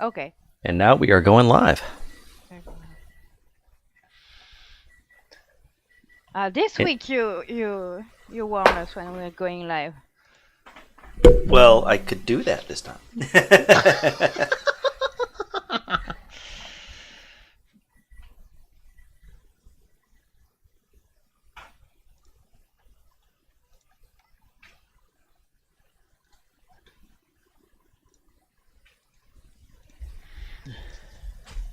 Okay. And now we are going live. This week you warned us when we were going live. Well, I could do that this time.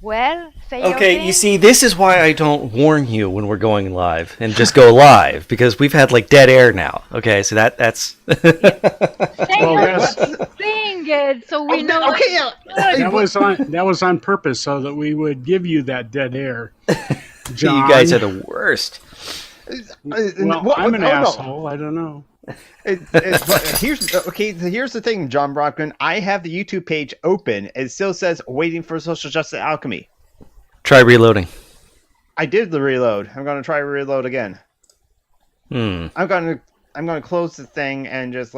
Well, say Okay, you see, this is why I don't warn you when we're going live and just go live, because we've had like dead air now. Okay, so that's Saying it so we know. Okay, yeah. That was on purpose so that we would give you that dead air. John. You guys are the worst. Well, I'm an asshole. I don't know. Here's the thing, John Brockman. I have the YouTube page open. It still says waiting for social justice alchemy. Try reloading. I did the reload. I'm going to try reload again. I'm going to close the thing and just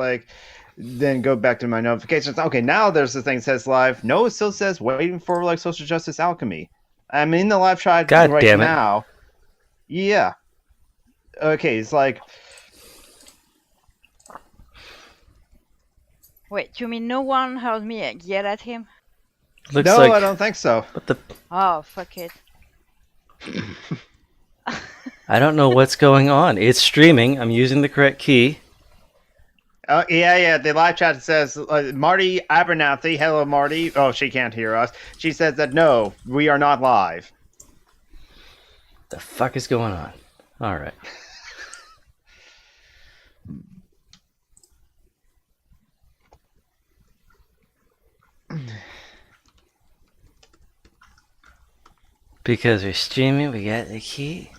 then go back to my notifications. Okay, now there's the thing that says live. No, it still says waiting for social justice alchemy. I'm in the live chat right now. Yeah. Okay, it's like. Wait, you mean no one heard me yell at him? No, I don't think so. Oh, fuck it. I don't know what's going on. It's streaming. I'm using the correct key. Yeah. The live chat says Marty Abernathy. Hello, Marty. Oh, she can't hear us. She says that no, we are not live. The fuck is going on? All right. Because we're streaming, we got the key.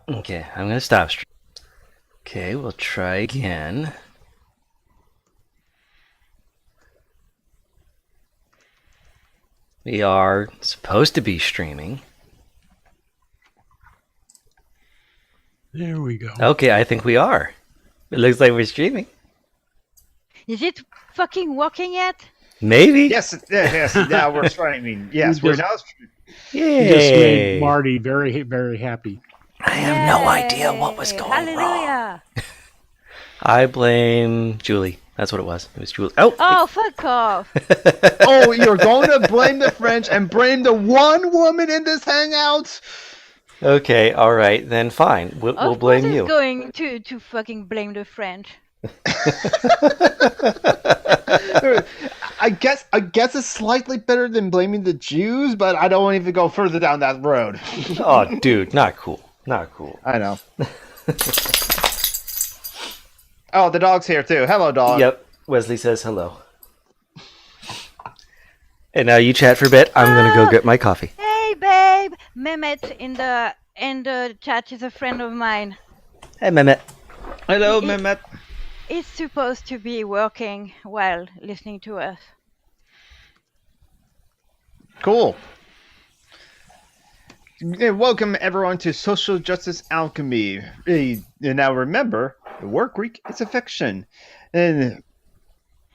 Okay, I'm gonna stop streaming. Okay, we'll try again. We are supposed to be streaming. There we go. Okay, I think we are. It looks like we're streaming. Is it fucking working yet? Maybe. Yes. Now we're streaming. Yes, we're now streaming. Yay. You just made Marty very, very happy. I have no idea what was going wrong. I blame Julie. That's what it was. It was Julie. Oh, fuck off. Oh, you're going to blame the French and blame the one woman in this hangout? Okay, all right, then fine. We'll blame you. Going to fucking blame the French. I guess it's slightly better than blaming the Jews, but I don't even go further down that road. Oh, dude, not cool. Not cool. I know. Oh, the dog's here too. Hello, dog. Yep. Wesley says hello. And now you chat for a bit. I'm gonna go get my coffee. Hey, babe. Mehmet in the chat is a friend of mine. Hey, Mehmet. Hello, Mehmet. It's supposed to be working while listening to us. Cool. Welcome everyone to Social Justice Alchemy. Now remember, the work week is a fiction, and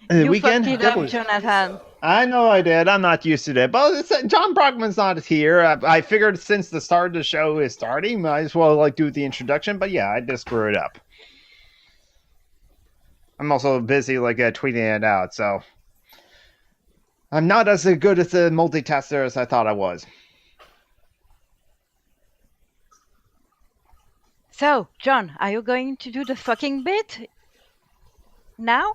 the weekend. You fucked it up, Jonathan. I know I did. I'm not used to that. But John Brockman's not here. I figured since the start of the show is starting, might as well do the introduction. But yeah, I did screw it up. I'm also busy tweeting it out, so I'm not as good as a multitasker as I thought I was. So, John, are you going to do the fucking bit now?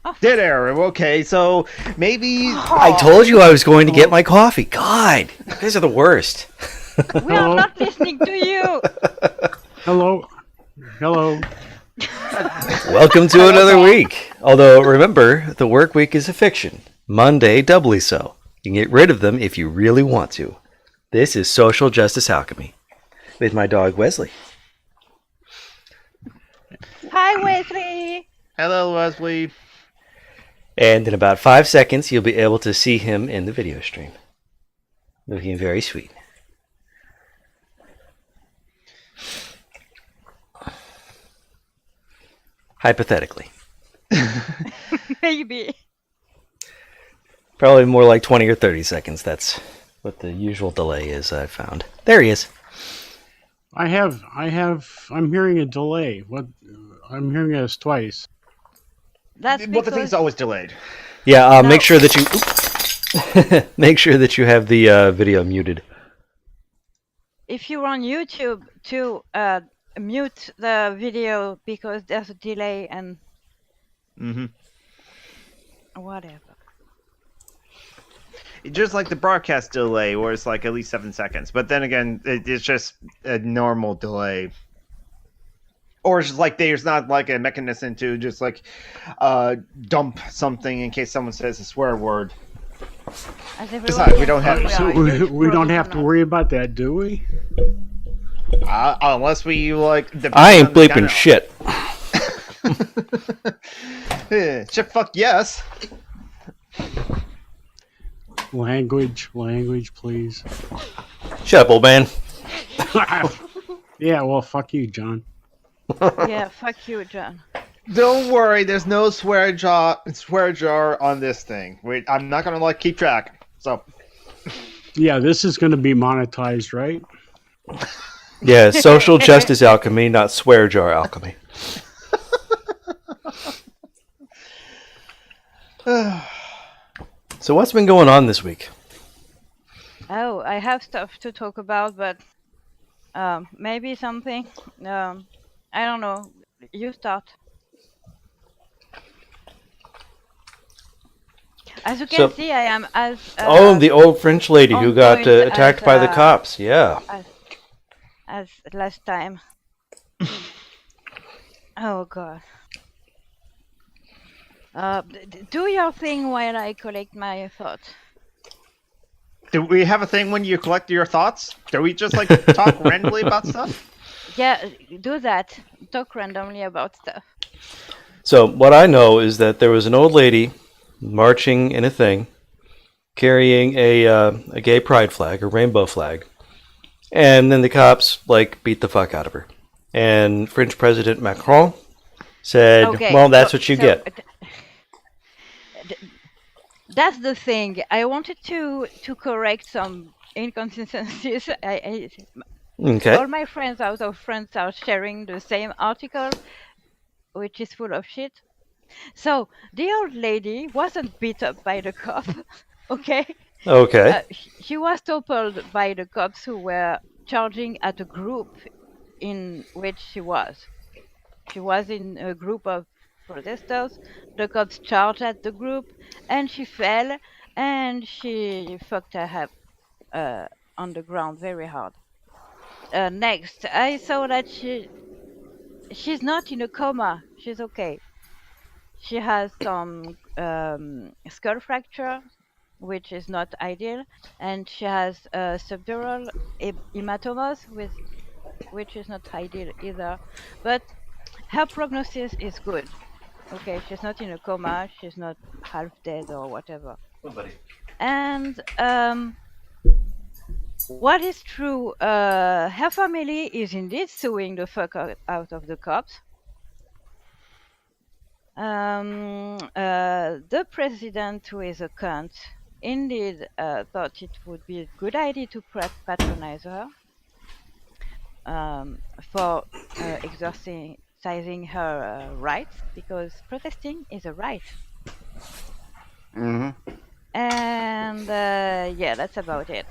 Oh. Dead air. Okay, so maybe I told you I was going to get my coffee. God, you guys are the worst. We are not listening to you. Hello. Welcome to another week. Although, remember, the work week is a fiction. Monday, doubly so. You can get rid of them if you really want to. This is Social Justice Alchemy with my dog, Wesley. Hi, Wesley. Hello, Wesley. And in about 5 seconds, you'll be able to see him in the video stream. Looking very sweet. Hypothetically. Maybe. Probably more like 20 or 30 seconds. That's what the usual delay is, I've found. There he is. I'm hearing a delay. What? I'm hearing us twice. That's Well, the thing's because always delayed. Yeah, No. make sure that you make sure that you have the video muted. if you're on YouTube to mute the video because there's a delay and Mm-hmm. whatever. Just like the broadcast delay, where it's like at least 7 seconds. But then again, it's just a normal delay. Or it's just like there's not like a mechanism to just like dump something in case someone says a swear word. As everyone Besides, we knows, don't have- we So are huge we don't have to professionals. worry about that, do we? Unless we like. I ain't bleeping shit. Shit, fuck yes. Language, please. Shut up, old man. Yeah, well, fuck you, John. Yeah, fuck you, John. Don't worry, there's no swear jar on this thing. Wait, I'm not gonna like keep track. So Yeah, this is going to be monetized, right? Yeah, social justice alchemy, not swear jar alchemy. So what's been going on this week? Oh, I have stuff to talk about, but maybe something. I don't know. You start. As you can So- see, I am as The old French lady who on got point attacked as, by the cops. Yeah. as last time. Oh God. Do your thing while I collect my thoughts. do we have a thing when you collect your thoughts? Do we just like talk randomly about stuff? Yeah, do that. Talk randomly about stuff. So what I know is that there was an old lady marching in a thing, carrying a gay pride flag, a rainbow flag, and then the cops like beat the fuck out of her. And French President Macron said, Okay, "Well, that's what you get." That's the thing. I wanted to correct some inconsistencies. Okay. All my friends out of France are sharing the same article, which is full of shit. So the old lady wasn't beat up by the cop, okay? Okay. She was toppled by the cops who were charging at a group in which she was. She was in a group of protesters. The cops charged at the group, and she fell, and she fucked her head on the ground very hard. Next, I saw that she's not in a coma. She's okay. She has some skull fracture, which is not ideal, and she has subdural hematomas, which is not ideal either. But her prognosis is good. Okay, she's not in a coma. She's not half dead or whatever. And what is true, her family is indeed suing the fuck out of the cops. The president, who is a cunt, indeed thought it would be a good idea to patronize her for exercising her rights, because protesting is a right. Mm-hmm. And yeah, that's about it.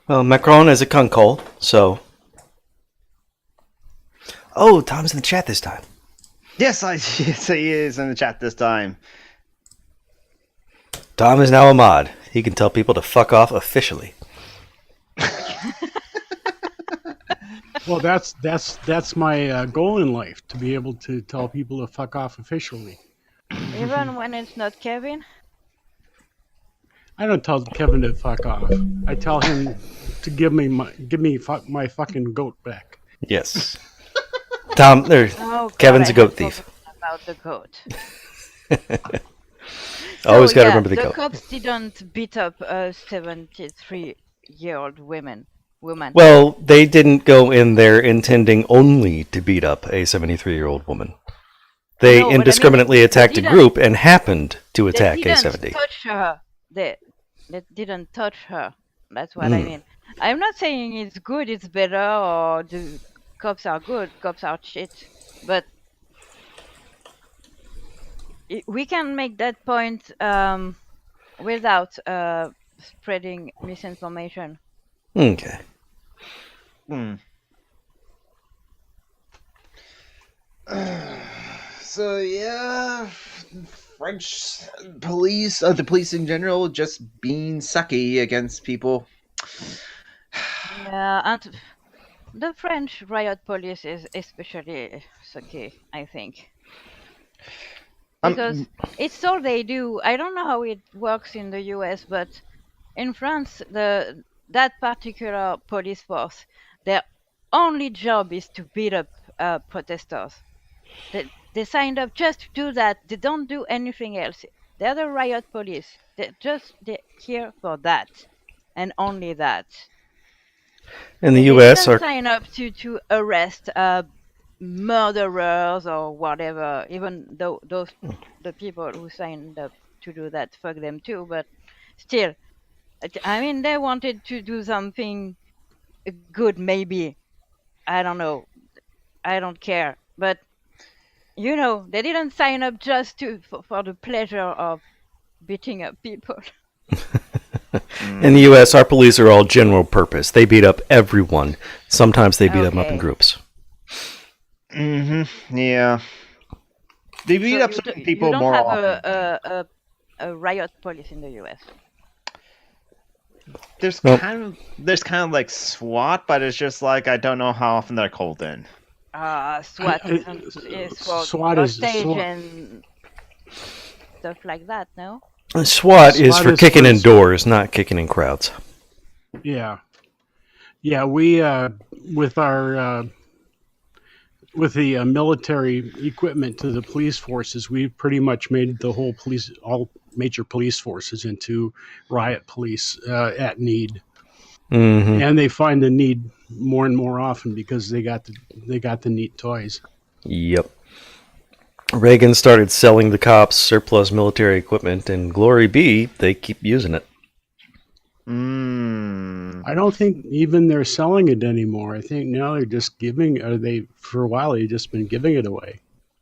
Well, Macron is a cunckold, so. Oh, Tom's in the chat this time. Yes, yes, he is in the chat this time. Tom is now a mod. He can tell people to fuck off officially. Well, that's my goal in life, to be able to tell people to fuck off officially. Even when it's not Kevin. I don't tell Kevin to fuck off. I tell him to give me my fucking goat back. Yes. Tom, Oh, God, Kevin's a I goat had thief. forgotten about the goat. Always gotta yeah, remember the goat. cops didn't beat up a 73-year-old woman. woman. Well, they didn't go in there intending only to beat up a 73-year-old woman. They No, but I mean, indiscriminately they attacked a didn't. group and happened to They attack a didn't 70. touch her. They didn't touch her. That's what I Mm. mean. I'm not saying it's good, it's better, or the cops are good, cops are shit. But we can make that point without spreading misinformation. Okay. Hmm. So yeah, French police, the police in general, just being sucky against people. Yeah, and the French riot police is especially sucky, I think. Because Um, it's all they do. I don't know how it works in the US, but in France, that particular police force, their only job is to beat up protesters. They signed up just to do that. They don't do anything else. They're the riot police. They're here for that, and only that. In the They U.S., didn't our sign up to arrest murderers or whatever. Even though the people who signed up to do that, fuck them too. But still, I mean, they wanted to do something good, maybe. I don't know. I don't care. But they didn't sign up just for the pleasure of beating up people. in the U.S., our police are all general purpose. They beat up everyone. Sometimes they beat them up in Okay. groups. Yeah. They beat So up you certain you people don't more have often. a riot police in the US. There's Nope. kind of like SWAT, but it's just like I don't know how often they're called in. SWAT is for SWAT is hostage and stuff like that. No. SWAT is SWAT for is kicking for in doors, not kicking in crowds. yeah. We with our with the military equipment to the police forces, we pretty much made the whole all major police forces into riot police at need, Mm-hmm. and they find the need more and more often because they got the neat toys. Yep. Reagan started selling the cops surplus military equipment, and glory be, they keep using it. I don't think even they're selling it anymore. I think now they're just giving. Or they for a while they've just been giving it away.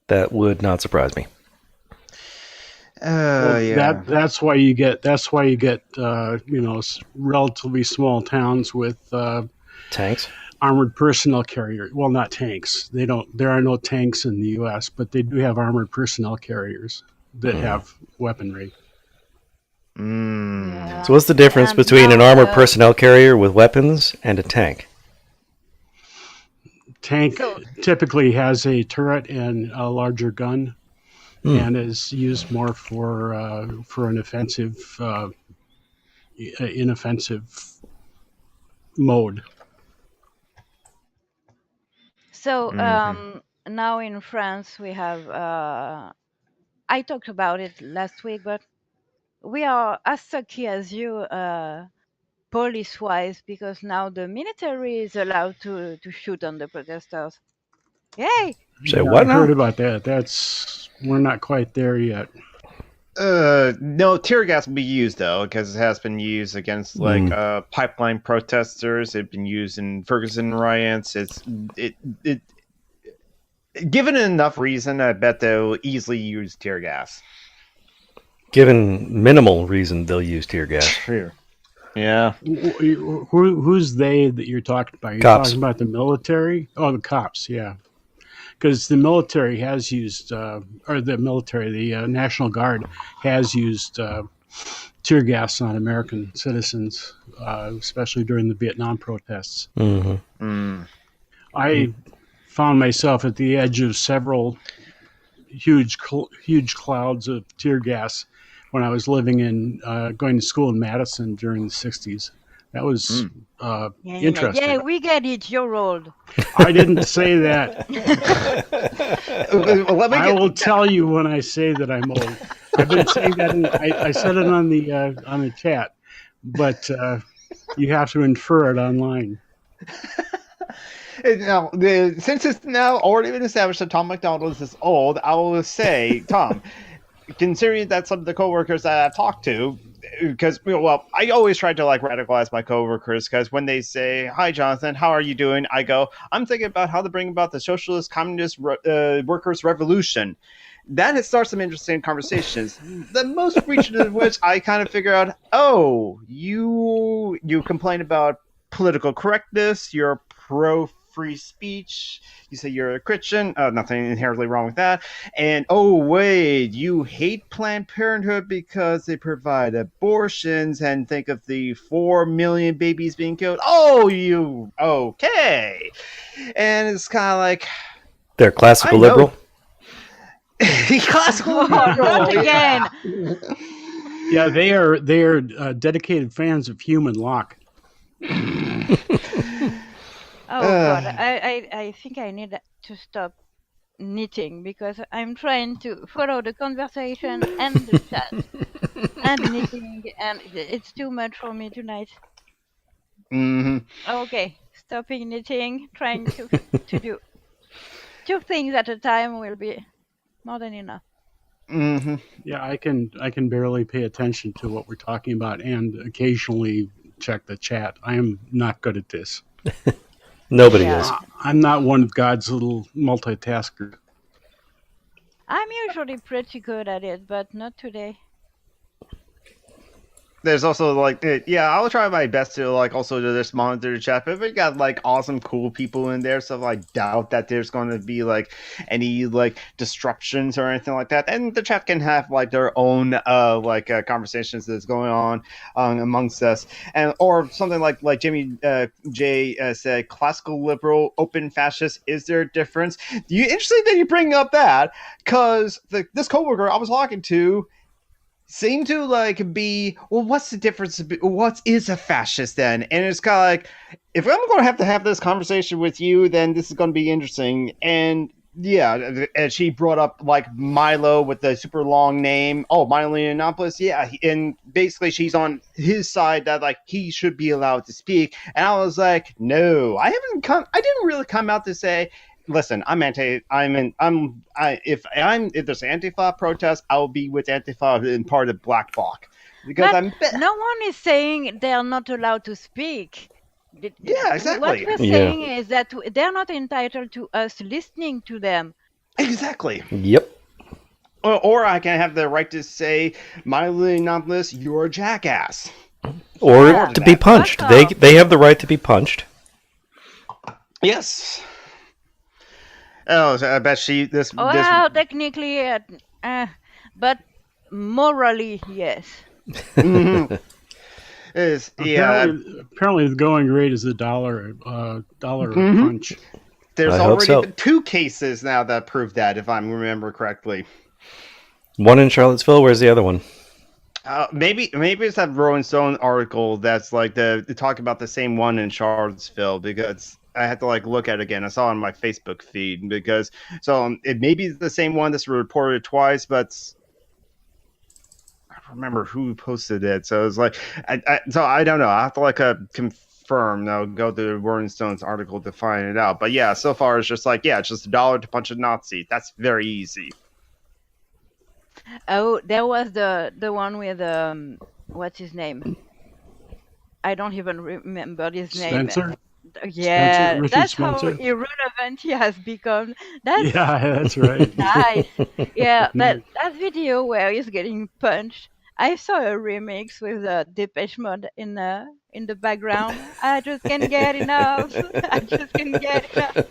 That would not surprise me. Well, Yeah. that's why you get relatively small towns with Tanks? armored personnel carriers. Well, not tanks. They don't. There are no tanks in the U.S., but they do have armored personnel carriers that have weaponry. Yeah. So what's the difference And between an now armored personnel carrier with weapons and a tank? Tank so typically has a turret and a larger gun, and is used more for an inoffensive mode. so now in France we have. I talked about it last week, but we are as sucky as you police-wise because now the military is allowed to shoot on the protesters. Yay! Say Yeah, I what heard now? about that. We're not quite there yet. No, tear gas will be used though, because it has been used against like pipeline protesters. It's been used in Ferguson riots. It given enough reason, I bet they'll easily use tear gas. Given minimal reason, they'll use tear gas. Sure. Yeah. Who's they that you're talking about? You're Cops. talking about the military? Oh, the cops, yeah. Because the military has used, the National Guard has used tear gas on American citizens, especially during the Vietnam protests. Mm-hmm. I found myself at the edge of several huge clouds of tear gas when I was going to school in Madison during the 60s. That was interesting. Yeah, we get it. You're old. I didn't say that. Let me I get. will tell you when I say that I'm old. I've been saying that. I said it on the chat, but you have to infer it online. Now, since it's now already been established that Tom McDonald is old, I will say, Tom, considering that some of the coworkers that I've talked to, because well, I always try to like radicalize my coworkers because when they say, "Hi, Jonathan, how are you doing?" I go, "I'm thinking about how to bring about the socialist communist workers' revolution." That it starts some interesting conversations. The most recent of which I kind of figure out, oh, you complain about political correctness, you're pro free speech, you say you're a Christian, nothing inherently wrong with that, and oh wait, you hate Planned Parenthood because they provide abortions and think of the 4 million babies being killed. Oh, you okay? And it's kind of like, They're classical I know. liberal. Classical Oh, not liberal, again. Yeah, they are dedicated fans of human lock. Oh God, I think I need to stop knitting because I'm trying to follow the conversation and the chat and knitting, and it's too much for me tonight. Mm-hmm. Okay, stopping knitting, trying to do 2 things at a time will be more than enough. Mm-hmm. Yeah, I can barely pay attention to what we're talking about and occasionally check the chat. I am not good at this. Nobody Yeah. is. I'm not one of God's little multitaskers. I'm usually pretty good at it, but not today. There's also like, yeah, I'll try my best to like also to just monitor the chat. But we got like awesome, cool people in there, so I doubt that there's going to be like any like disruptions or anything like that. And the chat can have like their own conversations that's going on amongst us, and or something like Jimmy J said, classical liberal, open fascist. Is there a difference? Interesting that you bring up that because this coworker I was talking to seem to like be, well, what's the difference? What is a fascist then? And it's kind of like, if I'm going to have this conversation with you, then this is going to be interesting. And yeah, and she brought up like Milo with the super long name. Oh, Milo Yiannopoulos. Yeah, and basically she's on his side that like he should be allowed to speak. And I was like, no, I didn't really come out to say, listen, if there's an Antifa protest, I'll be with Antifa in part of Black Bloc because But no one is saying they are not allowed to speak. Yeah, exactly. What we're saying is that they're not entitled to us listening to them. Exactly. Yep. Or I can have the right to say, Milo Yiannopoulos, you're a jackass. Or to be punched. They have the right to be punched. Yes. Oh, so I bet technically, but morally, yes. Mm-hmm. Apparently the going rate is $1 Mm-hmm. punch. There's already been 2 cases now that prove that, if I remember correctly. One in Charlottesville. Where's the other one? Maybe it's that Rolling Stone article that's like the talk about the same one in Charlottesville, because I had to like look at it again. I saw it on my Facebook feed because it may be the same one that's reported twice, but I don't remember who posted it. So it's like I don't know. I have to like confirm. Now go to the Rolling Stone's article to find it out. But yeah, so far it's just like, yeah, it's just $1 to punch a Nazi. That's very easy. Oh, there was the one with what's his name? I don't even remember his name. Spencer? Yeah, Richard that's Spencer? how irrelevant he has become. Yeah, that's right. Nice. Yeah, that video where he's getting punched. I saw a remix with Depeche Mode in the background. I just can't get enough. I just can't get enough.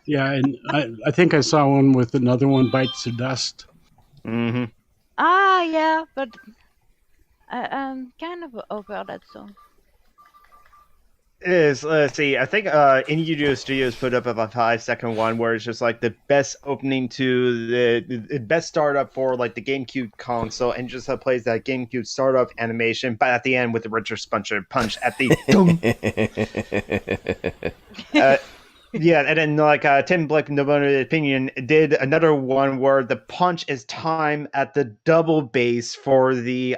Yeah, and I think I saw one with Another One Bites the Dust. Mm-hmm. Ah, yeah, but I'm kind of over that song. Let's see, I think Inuyudo Studios put up a 5-second one where it's just like the best opening to the best startup for like the GameCube console, and just plays that GameCube startup animation, but at the end with the Richard Spencer punch at the Yeah, and then like Tim Blake, No Bonus Opinion, did another one where the punch is time at the double bass for the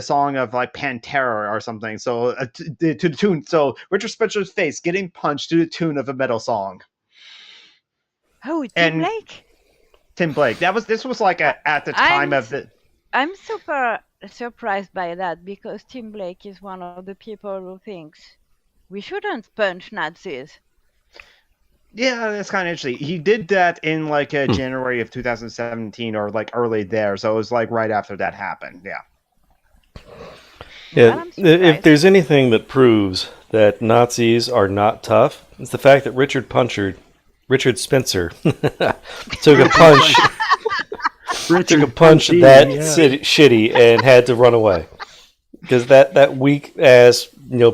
song of like Pantera or something. So to the tune, so Richard Spencer's face getting punched to the tune of a metal song. Oh, Tim And Blake. Tim Blake, this was like I, at the time I'm of the. I'm super surprised by that because Tim Blake is one of the people who thinks we shouldn't punch Nazis. Yeah, that's kind of interesting. He did that in like January of 2017 or like early there, so it was like right after that happened. Yeah. Well, Yeah, I'm if surprised. there's anything that proves that Nazis are not tough, it's the fact that Richard Spencer, took a punch, Richard that Puncini, yeah. shitty and had to run away. Because that weak ass,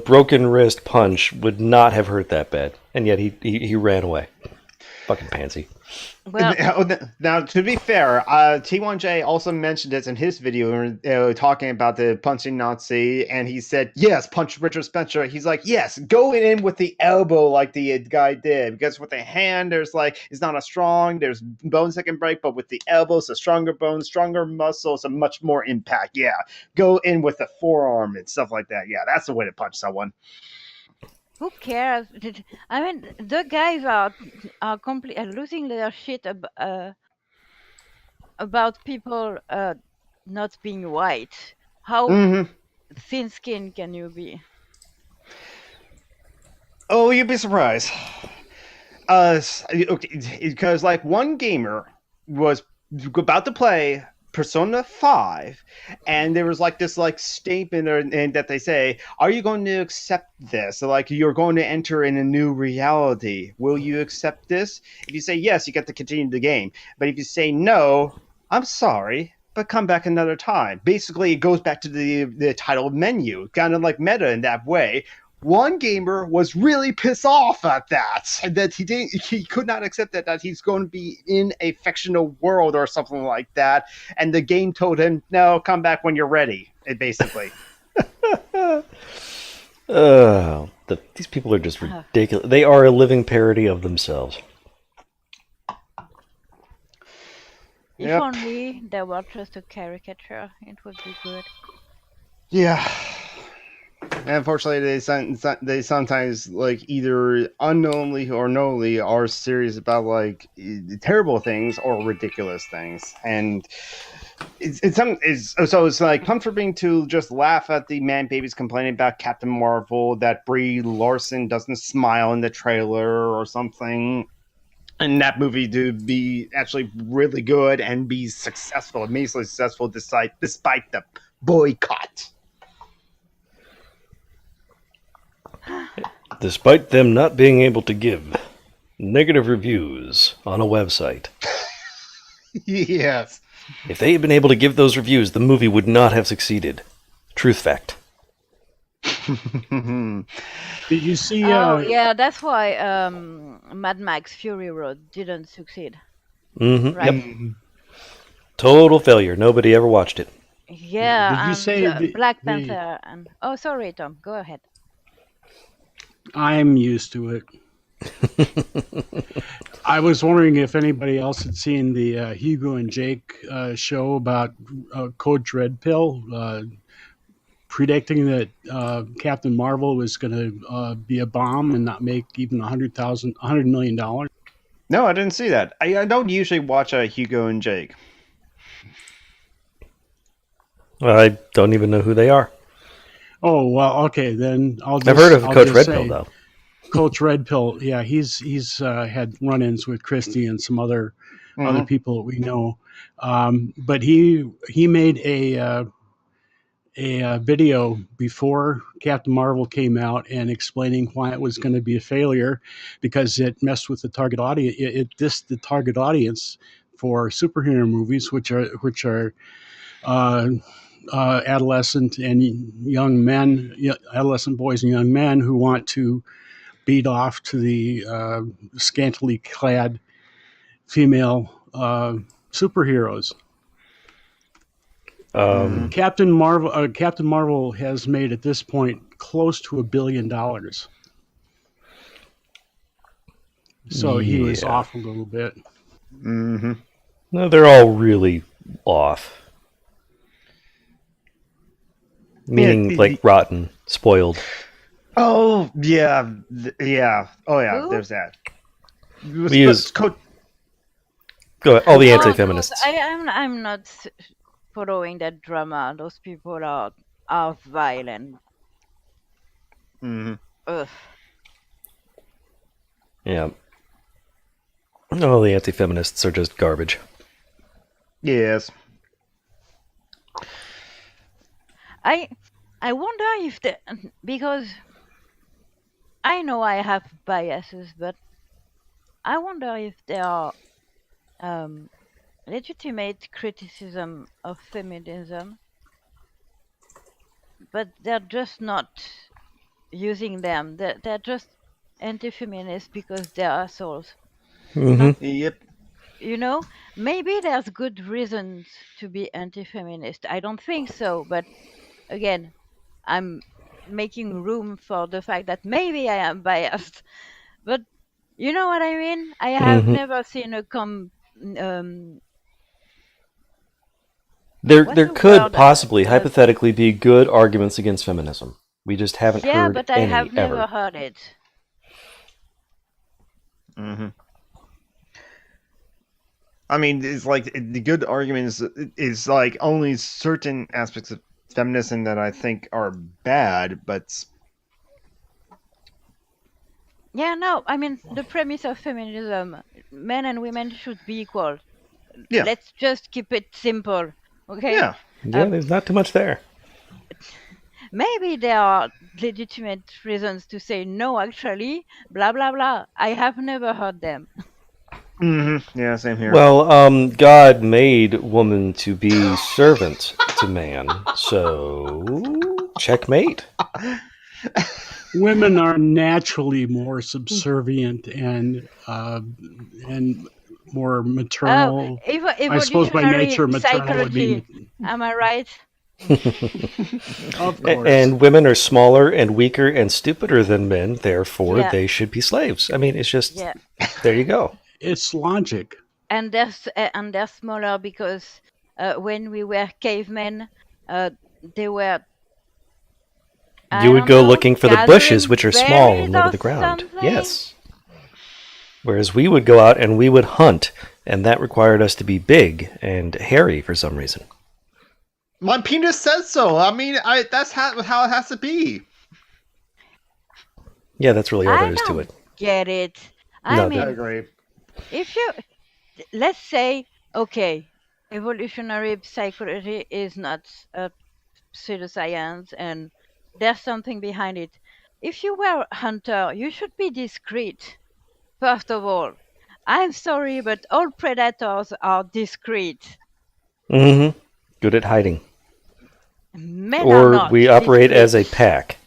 broken wrist punch would not have hurt that bad, and yet he ran away. Fucking pansy. Well, Now, to be fair, T1J also mentioned this in his video, talking about the punching Nazi, and he said, yes, punch Richard Spencer. He's like, yes, go in with the elbow like the guy did, because with the hand, there's like, it's not as strong, there's bones that can break, but with the elbow, it's a stronger bone, stronger muscles, a much more impact. Yeah, go in with the forearm and stuff like that. Yeah, that's the way to punch someone. who cares? I mean, the guys are losing their shit about people not being white. How Mm-hmm. thin-skinned can you be? Oh, you'd be surprised. Okay, because like one gamer was about to play Persona 5, and there was like this like statement and that they say, are you going to accept this? So, like, you're going to enter in a new reality. Will you accept this? If you say yes, you get to continue the game. But if you say no, I'm sorry, but come back another time. Basically, it goes back to the title menu, kind of like meta in that way. One gamer was really pissed off at that he could not accept that he's going to be in a fictional world or something like that, and the game told him, no, come back when you're ready, basically. These people are just ridiculous. They are a living parody of themselves. If Yep. only there were just a caricature, it would be good. Yeah. And unfortunately, they sometimes like either unknowingly or knowingly are serious about like terrible things or ridiculous things, and it's like comforting to just laugh at the man babies complaining about Captain Marvel that Brie Larson doesn't smile in the trailer or something, and that movie to be actually really good and be successful, amazingly successful despite the boycott. Despite them not being able to give negative reviews on a website. Yes. If they had been able to give those reviews, the movie would not have succeeded. Truth fact. Did you see? Oh yeah, that's why Mad Max Fury Road didn't succeed, Mm-hmm. right? Yep. Total failure. Nobody ever watched it. Yeah, Did you and say Black the Panther and oh, sorry, Tom, go ahead. I'm used to it. I was wondering if anybody else had seen the Hugo and Jake show about Coach Red Pill predicting that Captain Marvel was going to be a bomb and not make even $100 million. No, I didn't see that. I don't usually watch Hugo and Jake. I don't even know who they are. Oh well, okay then. I've heard of Coach Red Pill though. Coach Red Pill, yeah, he's had run-ins with Christie and some other people that we know, but he made a video before Captain Marvel came out and explaining why it was going to be a failure because it messed with the target audience. It dissed the target audience for superhero movies, which are adolescent and young men, adolescent boys and young men who want to beat off to the scantily clad female superheroes. Captain Marvel has made at this point close to $1 billion. So he was Yeah. off a little bit. Mm-hmm. No, they're all really off. Meaning, like, rotten, spoiled. Oh yeah, yeah. Oh yeah. Who? There's that. We use Co- go ahead, all the Oh, anti-feminists. I'm not following that drama. Those people are violent. Mhm. Ugh. Yeah. All the anti-feminists are just garbage. Yes. I wonder if because I know I have biases, but I wonder if there are legitimate criticism of feminism, but they're just not using them. They're just anti-feminist because they're assholes. Not, Mm-hmm. Yep. you know, maybe there's good reasons to be anti-feminist. I don't think so, but again, I'm making room for the fact that maybe I am biased. But you know what I mean? I have Mm-hmm. never seen a There what's the could word? possibly, hypothetically, be good arguments against feminism. We just haven't Yeah, heard but I any have never ever. heard it. Mm-hmm. I mean, it's like the good argument is like only certain aspects of feminism that I think are bad, but Yeah, no, I mean the premise of feminism, men and women should be equal. yeah, Let's just keep it simple, okay? yeah. Yeah, Um, there's not too much there. maybe there are legitimate reasons to say no, actually, blah blah blah. I have never heard them. Mm-hmm. Yeah, same here. Well, God made woman to be servant to man, so checkmate. Women are naturally more subservient and more maternal. I suppose by Evolutionary nature, maternal would psychology. be, Am I right? of course. And women are smaller and weaker and stupider than men, therefore Yeah, they should be slaves. I mean, it's just, yeah. there you go. It's logic. And they're smaller because when we were cavemen, they were I You would don't go know looking for the bushes, gathering which are small berries and low to or the ground. something. Yes. Whereas we would go out and we would hunt, and that required us to be big and hairy for some reason. My penis says so. I mean, that's how it has to be. Yeah, that's really all I there is to don't it. get it. I No, I mean, agree. if you let's say, okay, evolutionary psychology is not a pseudoscience, and there's something behind it. If you were a hunter, you should be discreet. First of all, I'm sorry, but all predators are discreet. Mm-hmm. Good at hiding. Men are Or not we operate as a discreet. pack.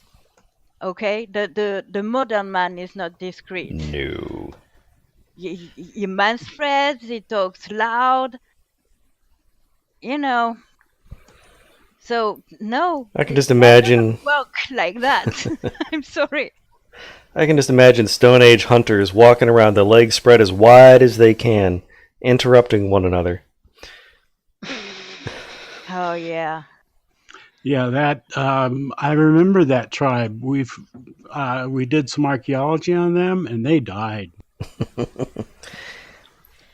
Okay, the modern man is not discreet. No. He manspreads, he talks loud, you know. So no, I can just that doesn't imagine. work like that. I'm sorry. I can just imagine Stone Age hunters walking around, the legs spread as wide as they can, interrupting one another. Oh yeah. Yeah, that I remember that tribe. We did some archaeology on them, and they died.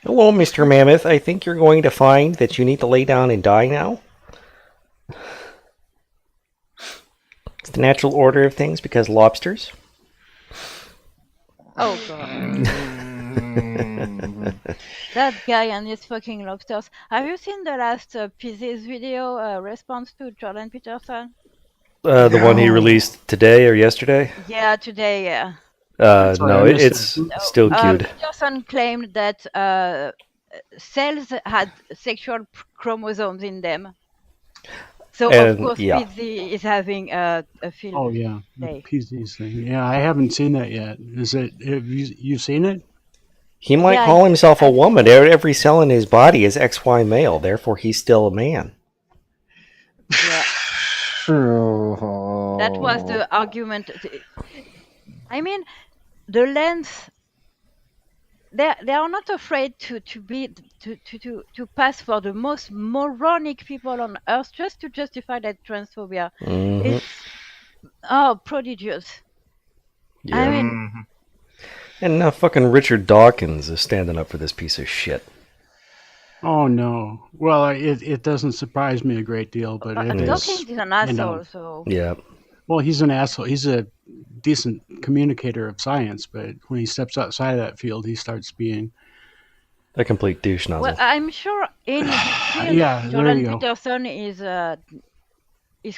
Hello, Mr. Mammoth. I think you're going to find that you need to lay down and die now. It's the natural order of things because lobsters. Oh god. That guy and his fucking lobsters. Have you seen the last Pieces video response to Jordan Peterson? The one he released today or yesterday? Yeah, today, yeah. Sorry, I missed It's that. still cute. Peterson claimed that cells had sexual chromosomes in them. So of And course yeah, Pizzi is having a field Oh yeah, the day. PZs thing. Yeah, I haven't seen that yet. Is it? Have you seen it? he might Yeah, call himself a woman. Every cell in his body is XY male, therefore he's still a man. yeah. That was the argument. I mean, the length they are not afraid to pass for the most moronic people on earth just to justify that transphobia. Mhm. It's prodigious. I Yeah. mean, Mhm. And now fucking Richard Dawkins is standing up for this piece of shit. Oh no. Well, it doesn't surprise me a great deal, but Dawkins is an asshole, so Yeah. well, he's an asshole. He's a decent communicator of science, but when he steps outside of that field, he starts being A complete douche well, nozzle. I'm sure in his field, yeah. There Jordan you go. Peterson is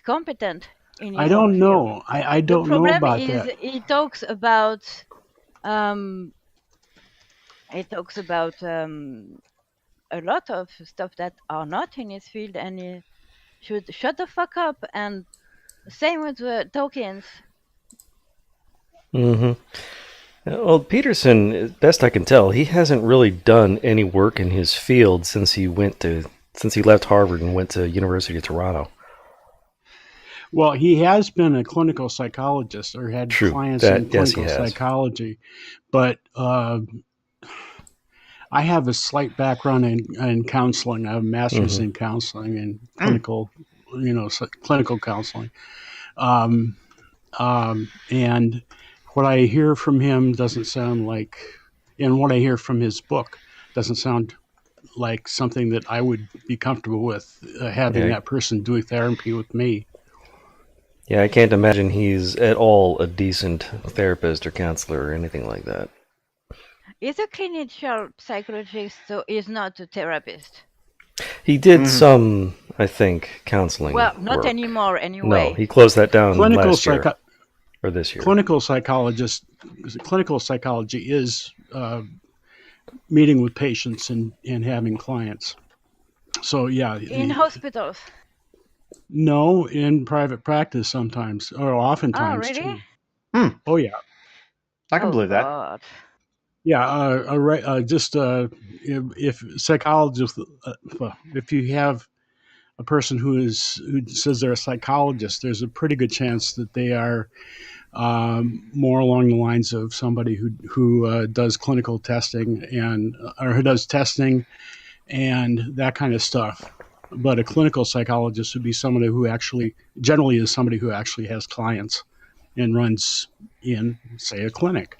competent in I his own don't field. know. I The don't know problem about is that. um he talks about a lot of stuff that are not in his field, and he should shut the fuck up. And same with Dawkins. Mm-hmm. Well, Peterson, best I can tell, he hasn't really done any work in his field since he left Harvard and went to University of Toronto. Well, he has been a clinical psychologist or had True. clients in That, yes, he clinical has. psychology, but I have a slight background in counseling. I have a master's in counseling and clinical, clinical counseling. And what I hear from him doesn't sound like, and what I hear from his book doesn't sound like something that I would be comfortable with having Yeah. that person doing therapy with me. Yeah, I can't imagine he's at all a decent therapist or counselor or anything like that. He's a clinical psychologist, so he's not a therapist. He did some, I think, counseling Well, not work. anymore, No, anyway. he closed that down Clinical last year or this year. clinical psychology is meeting with patients and having clients. So yeah, In hospitals. no, in private practice sometimes or Oh, oftentimes really? too. Oh yeah, I can Oh, believe that. God. yeah. Just if psychologists, if you have a person who says they're a psychologist, there's a pretty good chance that they are more along the lines of somebody who does clinical testing or who does testing and that kind of stuff. But a clinical psychologist would be somebody who generally is somebody who actually has clients and runs in, say, a clinic.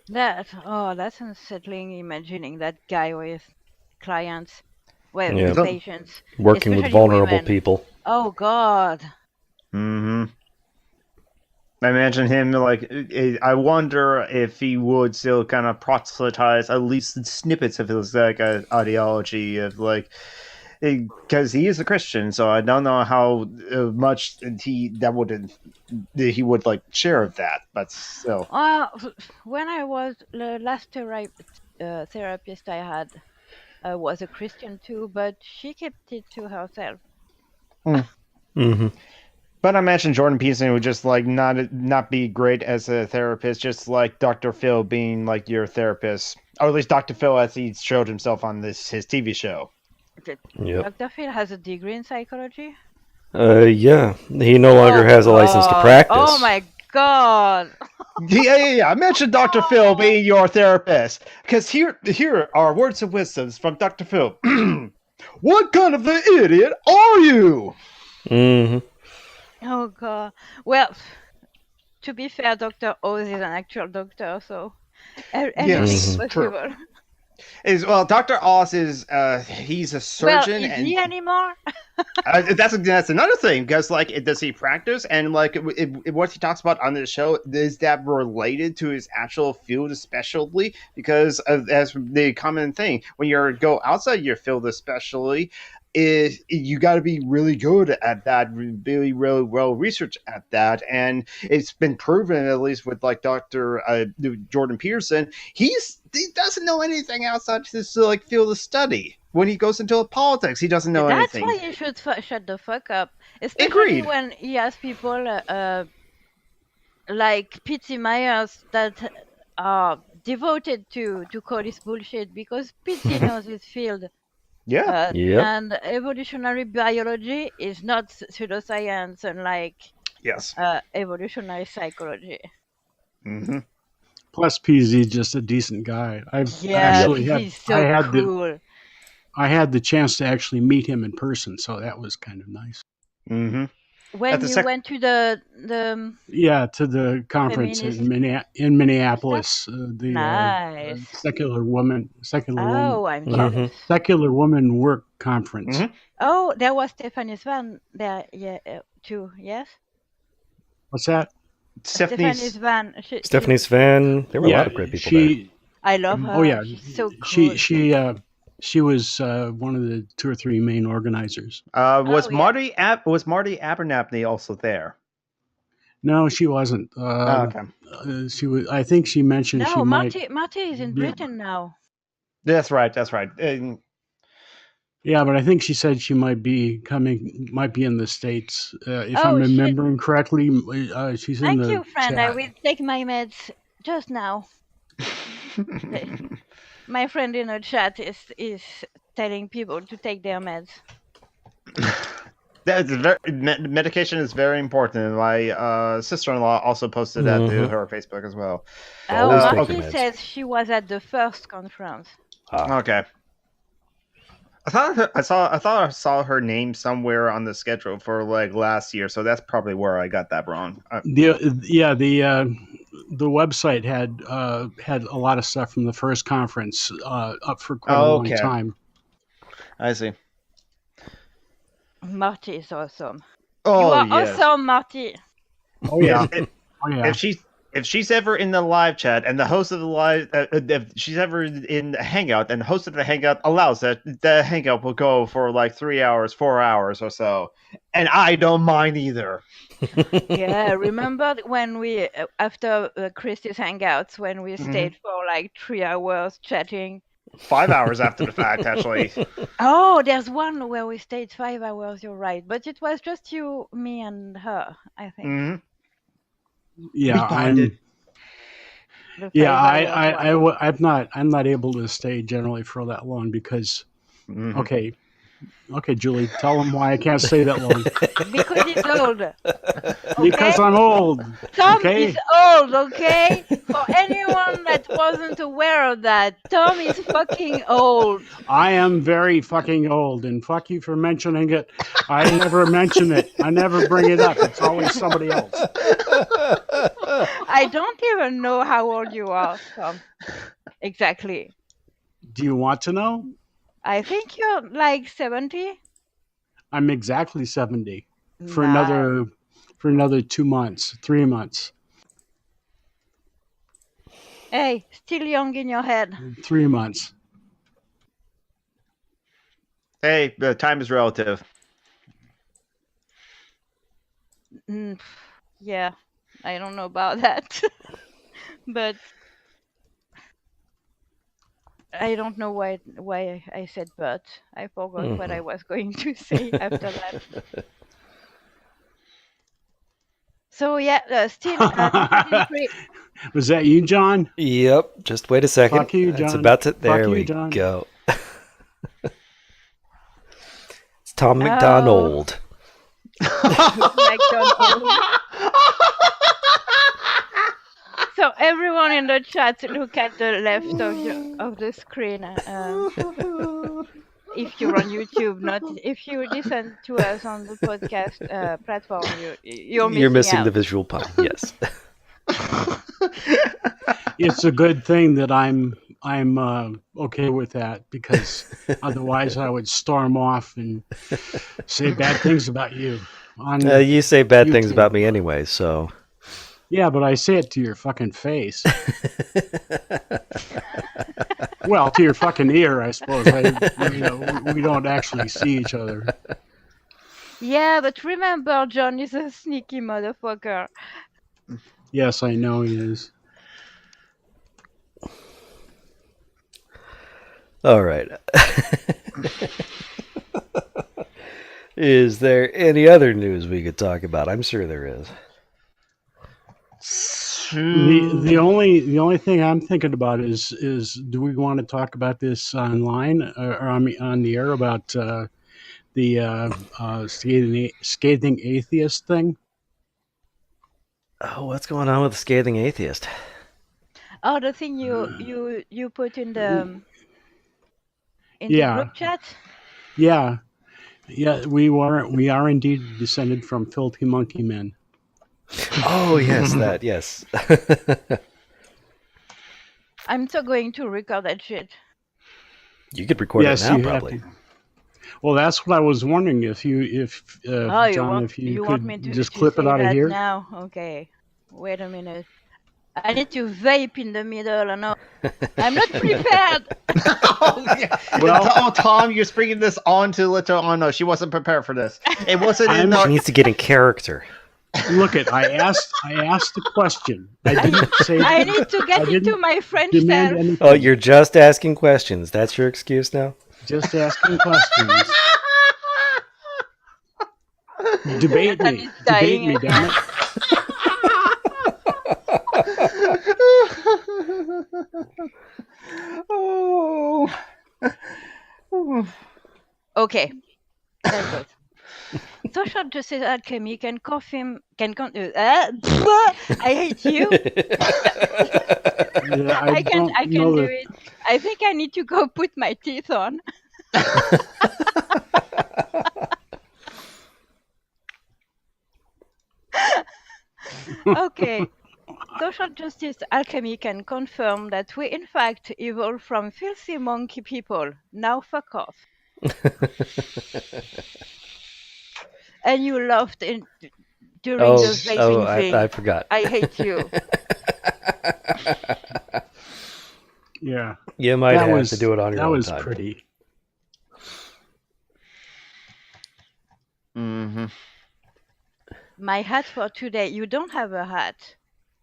That's unsettling, imagining that guy with clients, well, Yeah. with patients, Working with especially vulnerable women. people. Oh, God. Mm-hmm. I imagine him like. I wonder if he would still kind of proselytize at least snippets of his ideology of like, because he is a Christian, so I don't know how much he would like share of that, but still. When I was the last therapist I had was a Christian too, but she kept it to herself. Mm-hmm. But I imagine Jordan Peterson would just like not be great as a therapist, just like Dr. Phil being like your therapist, or at least Dr. Phil as he showed himself on his TV show. Yep. Dr. Phil has a degree in psychology. Yeah. He no longer has a license to practice. Oh my God! Yeah. I mentioned Dr. Phil being your therapist because here are words of wisdom from Dr. Phil. What kind of an idiot are you? Mm-hmm. Oh God! Well, to be fair, Dr. Oz is an actual doctor, so anything is True. possible. Well, Dr. Oz is he's a surgeon, Well, is and he anymore? that's another thing because like does he practice and like what he talks about on the show, is that related to his actual field especially because as the common thing when you go outside your field especially is you got to be really good at that, really well researched at that, and it's been proven at least with like Dr. Jordan Peterson, he doesn't know anything outside this like field of study. When he goes into politics, he doesn't know That's anything. why you should shut the fuck up, especially Agreed. when he has people like Pete Myers that are devoted to call this bullshit because Pete knows his field. Yeah. Yep. And evolutionary biology is not pseudoscience, unlike Yes. evolutionary psychology. Mm-hmm. Plus, PZ is just a decent guy. Yeah, he's so cool. I had the chance to actually meet him in person, so that was kind of nice. Mm-hmm. When you went to the to the conference in Minneapolis, the secular woman work conference. Mm-hmm. Oh, there was Stephanie Svan there, too. Yes. What's that? Stephanie Svan. Stephanie Svan. There were a lot of great people there. I love her. Oh yeah, she's so cool. She was one of the 2 or 3 main organizers. Was Marty Abernathy also there? No, she wasn't. Okay. She was. I think she mentioned she might. Marty is in Britain now. That's right. Yeah, but I think she said she might be in the States. If I'm remembering correctly, she's in the Thank you, friend. chat. I will take my meds just now. My friend in the chat is telling people to take their meds. Medication is very important. My sister-in-law also posted that to her Facebook as well. Marty says she was at the first conference. Okay. I thought I saw her name somewhere on the schedule for last year, so that's probably where I got that wrong. The website had a lot of stuff from the first conference up for quite a long time. I see. Marty is awesome. Oh, you are awesome, Marty. Oh yeah. If she's ever in the live chat and the host of the live, if she's ever in the Hangout and the host of the Hangout allows that, the Hangout will go for 3 hours, 4 hours or so, and I don't mind either. Yeah, remember when we after Christie's Hangouts when we stayed for 3 hours chatting? 5 hours after the fact, actually. Oh, there's one where we stayed 5 hours. You're right, but it was just you, me, and her, I think. Mm-hmm. Yeah, I'm not able to stay generally for that long because, okay, Julie, tell them why I can't stay that long. Because he's old. Okay? Because I'm old. Tom is old, okay? For anyone that wasn't aware of that, Tom is fucking old. I am very fucking old, and fuck you for mentioning it. I never mention it. I never bring it up. It's always somebody else. I don't even know how old you are, Tom. Exactly. Do you want to know? I think you're 70. I'm exactly 70 for another 2 months, 3 months. Hey, still young in your head. 3 months. Hey, the time is relative. Yeah, I don't know about that, but I don't know why I said but. I forgot what I was going to say after that. So yeah, still. Was that you, John? Yep. Just wait a second. Fuck you, John. It's about to. There Fuck we you, John. go. It's Tom McDonald. McDonald. So everyone in the chat, look at the left of the screen. If you're on YouTube, not if you listen to us on the podcast platform, you're missing out. The visual part. Yes. It's a good thing that I'm okay with that, because otherwise I would storm off and say bad things about you. You say bad YouTube. things about me anyway, so. Yeah, but I say it to your fucking face. Well, to your fucking ear, I suppose. We don't actually see each other. Yeah, but remember, John is a sneaky motherfucker. Yes, I know he is. All right. Is there any other news we could talk about? I'm sure there is. The only thing I'm thinking about is do we want to talk about this online or on the air about the scathing atheist thing? Oh, what's going on with the scathing atheist? Oh, the thing you put in the Yeah. group chat. Yeah. We are indeed descended from filthy monkey men. Oh yes, that yes. I'm so going to record that shit. You could record it now, you probably. have to. Well, that's what I was wondering if Oh, John, if you want me could just to clip it say out of that here. now? Okay, wait a minute. I need to vape in the middle. No, I'm not prepared. Well, Tom, you're bringing this on to Little. Oh no, she wasn't prepared for this. It wasn't in She the. needs to get in character. Look it, I asked the question. I didn't say. I need to get into my French demand self. anything. Oh, you're just asking questions. That's your excuse now? Just asking questions. Debate me. Jonathan is Debate dying. me, damn it. Oh. Okay, that's good. Social justice alchemy can confirm. I hate you. I can do it. I think I need to go put my teeth on. Okay. Social justice alchemy can confirm that we in fact evolved from filthy monkey people. Now fuck off. And you laughed during the vaping thing. I forgot. I hate you. Yeah. You might have to do it on your own time. That was pretty. Mm-hmm. My hat for today. You don't have a hat.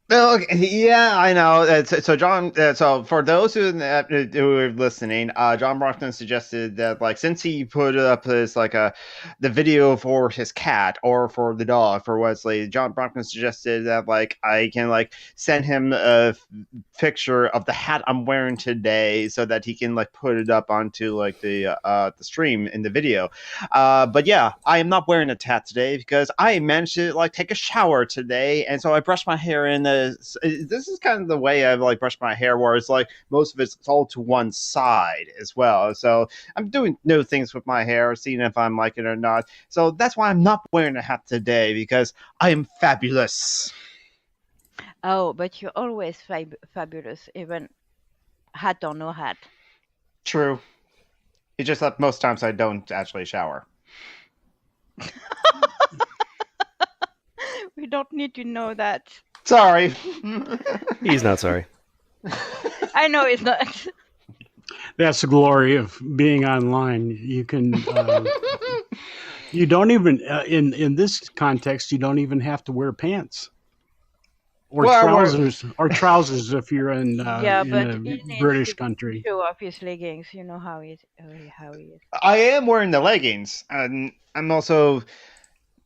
No, yeah, I know. So John, so for those who are listening, John Brockton suggested that, like, since he put up his the video for his cat or for the dog for Wesley, John Brockton suggested that, like, I can send him a picture of the hat I'm wearing today so that he can put it up onto the stream in the video. But yeah, I am not wearing a hat today because I managed to take a shower today, and so I brushed my hair in the. This is kind of the way I've brushed my hair, where it's most of it's all to one side as well. So I'm doing new things with my hair, seeing if I'm like it or not. So that's why I'm not wearing a hat today, because I am fabulous. Oh, but you're always fabulous, even hat or no hat. True. It's just that most times I don't actually shower. We don't need to know that. Sorry. He's not sorry. I know it's not. That's the glory of being online. You can. You don't even in this context. You don't even have to wear pants or trousers. Or trousers if you're in a British country. Show off his leggings. You know how he is. I am wearing the leggings, and I'm also.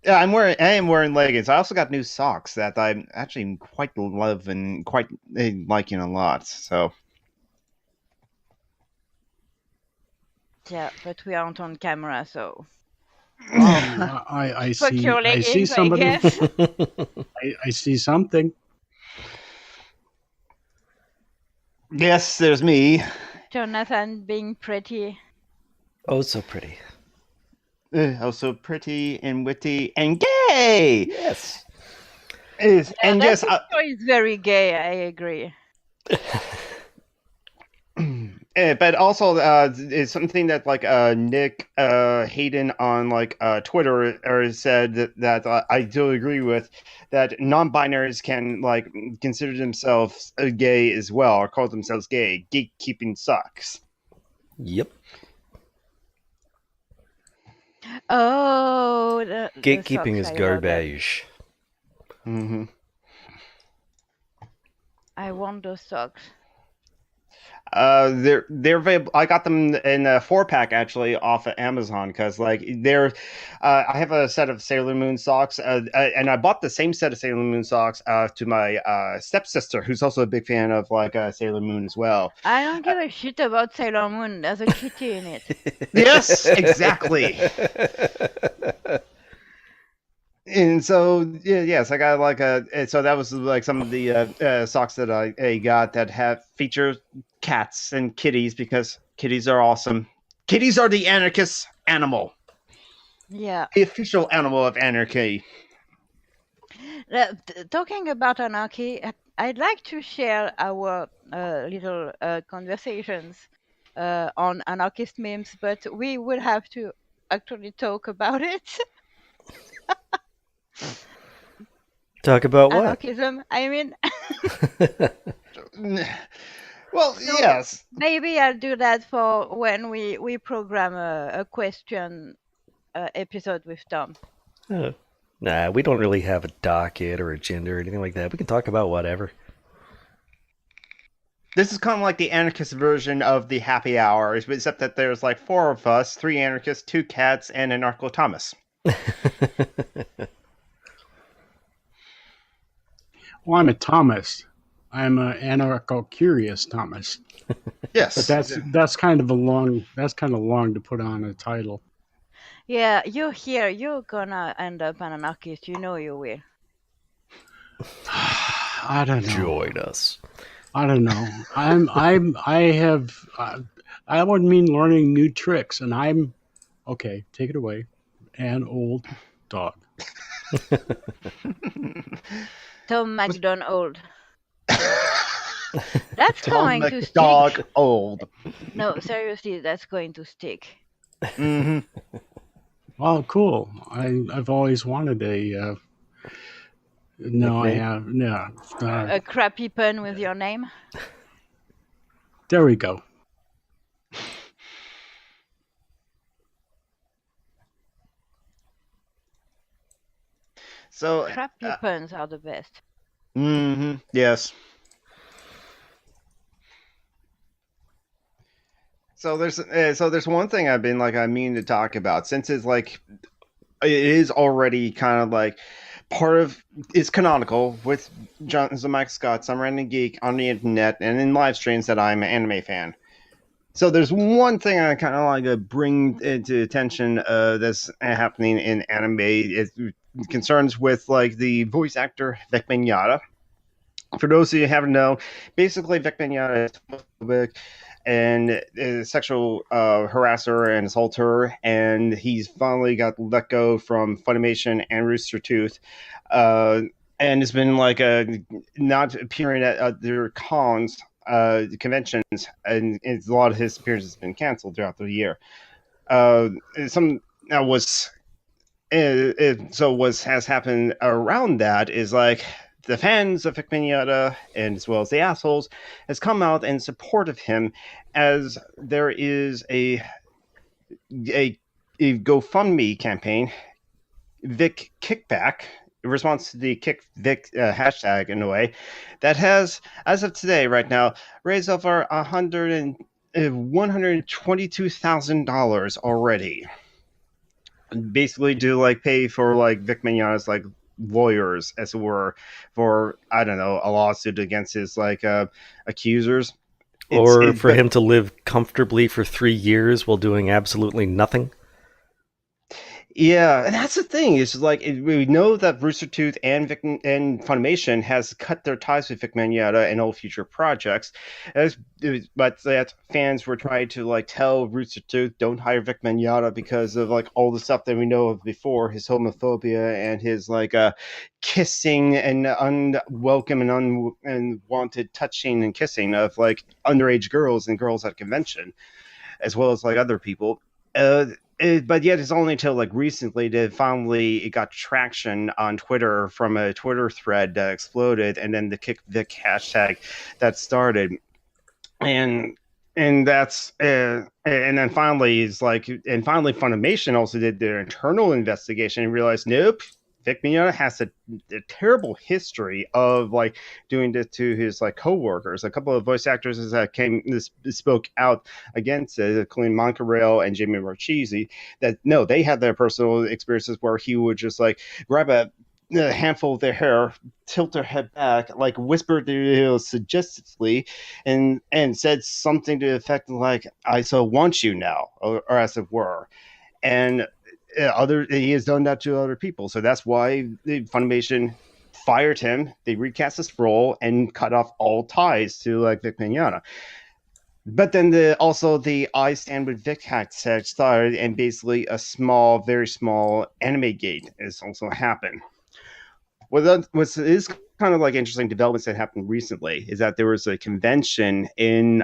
Yeah, I am wearing leggings. I also got new socks that I'm actually quite love and quite liking a lot. So. Yeah, but we aren't on camera, so. I see. I see somebody. I see something. Yes, there's me. Jonathan being pretty. Oh, so pretty. Oh, so pretty and witty and gay. Yes. And yes, he's very gay. I agree. But also, it's something that Nick Hayden on Twitter said that I do agree with, that non-binaries can consider themselves gay as well, or call themselves gay. Gatekeeping sucks. Yep. Oh, gatekeeping is garbage. Mm-hmm. I want those socks. They're available. I got them in a 4-pack actually off of Amazon, because they're. I have a set of Sailor Moon socks, and I bought the same set of Sailor Moon socks to my stepsister, who's also a big fan of Sailor Moon as well. I don't give a shit about Sailor Moon. There's a kitty in it. Yes, exactly. And so yes, I got like so that was like some of the socks that I got that have feature cats and kitties because kitties are awesome. Kitties are the anarchist animal, Yeah. the official animal of anarchy. Talking about anarchy, I'd like to share our little conversations on anarchist memes, but we would have to actually talk about it. Talk about what? Anarchism, I mean. Well, So yes. maybe I'll do that for when we program a question episode with Tom. Nah, we don't really have a docket or agenda or anything like that. We can talk about whatever. This is kind of like the anarchist version of the happy hour, except that there's like 4 of us, 3 anarchists, 2 cats, and an Anarcho Thomas. Well, I'm a Thomas. I'm an anarcho-curious Thomas. Yes. But that's kind of long to put on a title. Yeah, you're here. You're gonna end up an anarchist. You know you will. I don't know. Join us. I don't know. I would mean learning new tricks, and I'm okay. Take it away. An old dog. Tom McDonald. That's Tom going to stick. McDog old. No, seriously, that's going to stick. Mm-hmm. Oh, cool. I've always wanted a. No, I have. No. A crappy pun with your name. There we go. So Crappy puns are the best. Mm-hmm. Yes. So there's one thing I've been like I mean to talk about since it's like it is already kind of like part of it's canonical with Jonathan Mike Scott, some random geek on the internet and in live streams that I'm an anime fan. So there's one thing I kind of like to bring into attention that's happening in anime. It concerns with like the voice actor Vic Mignogna. For those of you who haven't known, basically Vic Mignogna is homophobic and is a sexual harasser and assaulter, and he's finally got let go from Funimation and Rooster Tooth, and has been like not appearing at their cons, conventions, and a lot of his appearances have been canceled throughout the year. Some that was. So what has happened around that is like the fans of Vic Mignogna and as well as the assholes has come out in support of him as there is a GoFundMe campaign, Vic Kickback, in response to the Kick Vic hashtag in a way, that has, as of today, right now, raised over $122,000 already. Basically to like pay for like Vic Mignogna's like lawyers, as it were, for I don't know, a lawsuit against his like accusers, or for him to live comfortably for 3 years while doing absolutely nothing. Yeah, and that's the thing. Is like we know that Rooster Tooth and Funimation has cut their ties with Vic Mignogna and all future projects, but that fans were trying to like tell Rooster Tooth don't hire Vic Mignogna because of like all the stuff that we know of before, his homophobia and his like kissing and unwelcome and unwanted touching and kissing of like underage girls and girls at a convention, as well as like other people. But yet it's only until like recently that finally it got traction on Twitter from a Twitter thread that exploded, and then the Kick Vic hashtag that started, and that's and then finally it's like, and finally Funimation also did their internal investigation and realized nope, Vic Mignogna has a terrible history of like doing this to his like coworkers. A couple of voice actors that spoke out against it, including Montreal and Jamie Marchese, that no, they had their personal experiences where he would just like grab a handful of their hair, tilt their head back, like whisper to suggestively, and said something to the effect like, "I so want you now," or as it were, and he has done that to other people. So that's why the Funimation fired him. They recast his role and cut off all ties to like Vic Mignogna. But then also the I Stand with Vic hashtag started, and basically a very small anime gate has also happened. What is kind of like interesting developments that happened recently is that there was a convention in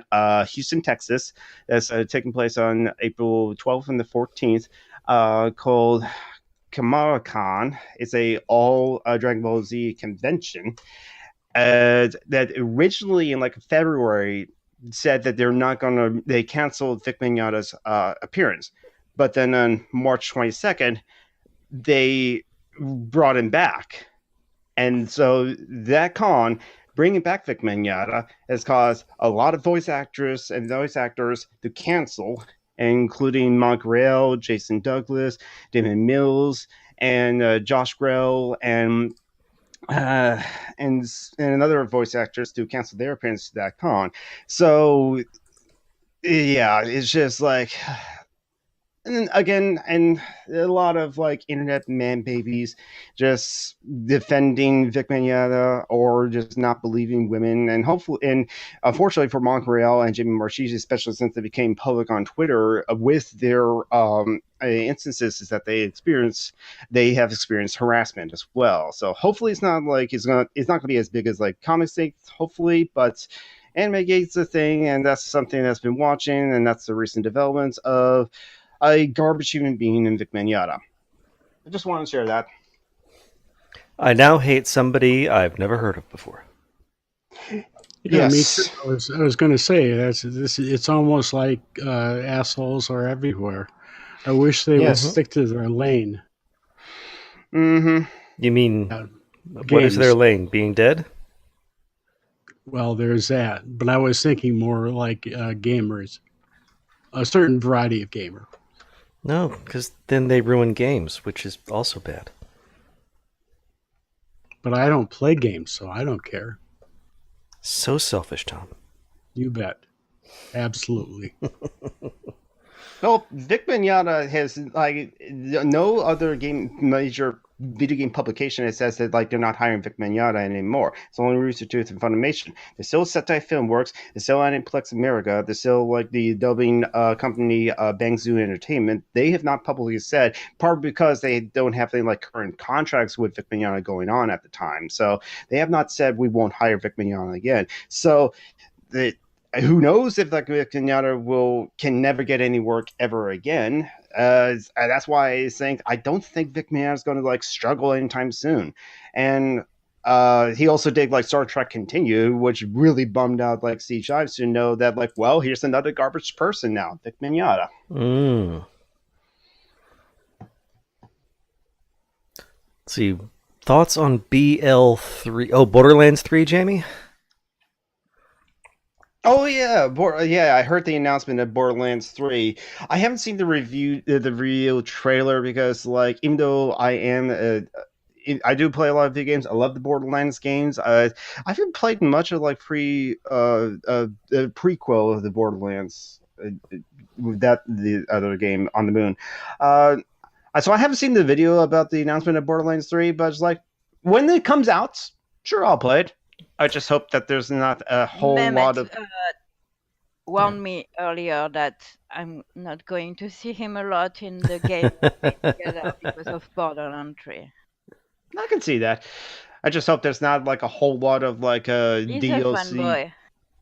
Houston, Texas, that's taking place on April 12th and the 14th, called Kamara-Con. It's a all Dragon Ball Z convention that originally in like February said that they canceled Vic Mignogna's appearance. But then on March 22nd, they brought him back. And so that con, bringing back Vic Mignogna, has caused a lot of voice actors to cancel, including Monk Rail, Jason Douglas, Damon Mills, and Josh Grell, and other voice actors to cancel their appearance to that con. So yeah, it's just like, and again, and a lot of like internet man babies just defending Vic Mignogna or just not believing women, and hopefully, and unfortunately for Montreal and Jimmy Marchese, especially since they became public on Twitter with their instances is that they have experienced harassment as well. So hopefully it's not going to be as big as like comic sakes, hopefully, but Anime Gate's a thing, and that's something that's been watching, and that's the recent developments of a garbage human being in Vic Mignogna. I just want to share that. I now hate somebody I've never heard of before. Yeah, yes. Me too. I was going to say it's almost like assholes are everywhere. I wish they would stick to their lane. Mm-hmm. You mean what is their lane? Being dead? Well, there's that, but I was thinking more like gamers, a certain variety of gamer. No, because then they ruin games, which is also bad. But I don't play games, so I don't care. So selfish, Tom. You bet. Absolutely. Well, Vic Mignogna has like no other major video game publication that says that like they're not hiring Vic Mignogna anymore. It's only Rooster Tooth and Funimation. There's still Sentai Filmworks. There's still Aniplex America. There's still like the dubbing company Bangzoo Entertainment. They have not publicly said, probably because they don't have any like current contracts with Vic Mignogna going on at the time. So they have not said we won't hire Vic Mignogna again. So who knows if like Vic Mignogna can never get any work ever again. That's why I think I don't think Vic Mignogna is going to like struggle anytime soon. And he also did like Star Trek Continue, which really bummed out like Steve Shives to know that like, well, here's another garbage person now, Vic Mignogna. Let's see, thoughts on BL3? Oh, Borderlands 3, Jamie? Oh yeah, I heard the announcement of Borderlands 3. I haven't seen the real trailer because, like, even though I do play a lot of video games. I love the Borderlands games. I haven't played much of like the prequel of the Borderlands, the other game on the moon. So I haven't seen the video about the announcement of Borderlands 3, but it's like when it comes out, sure, I'll play it. I just hope that there's not a whole lot of. Warned me earlier that I'm not going to see him a lot in the game together because of Borderlands 3. I can see that. I just hope there's not like a whole lot of like a He's DLC. a fun boy.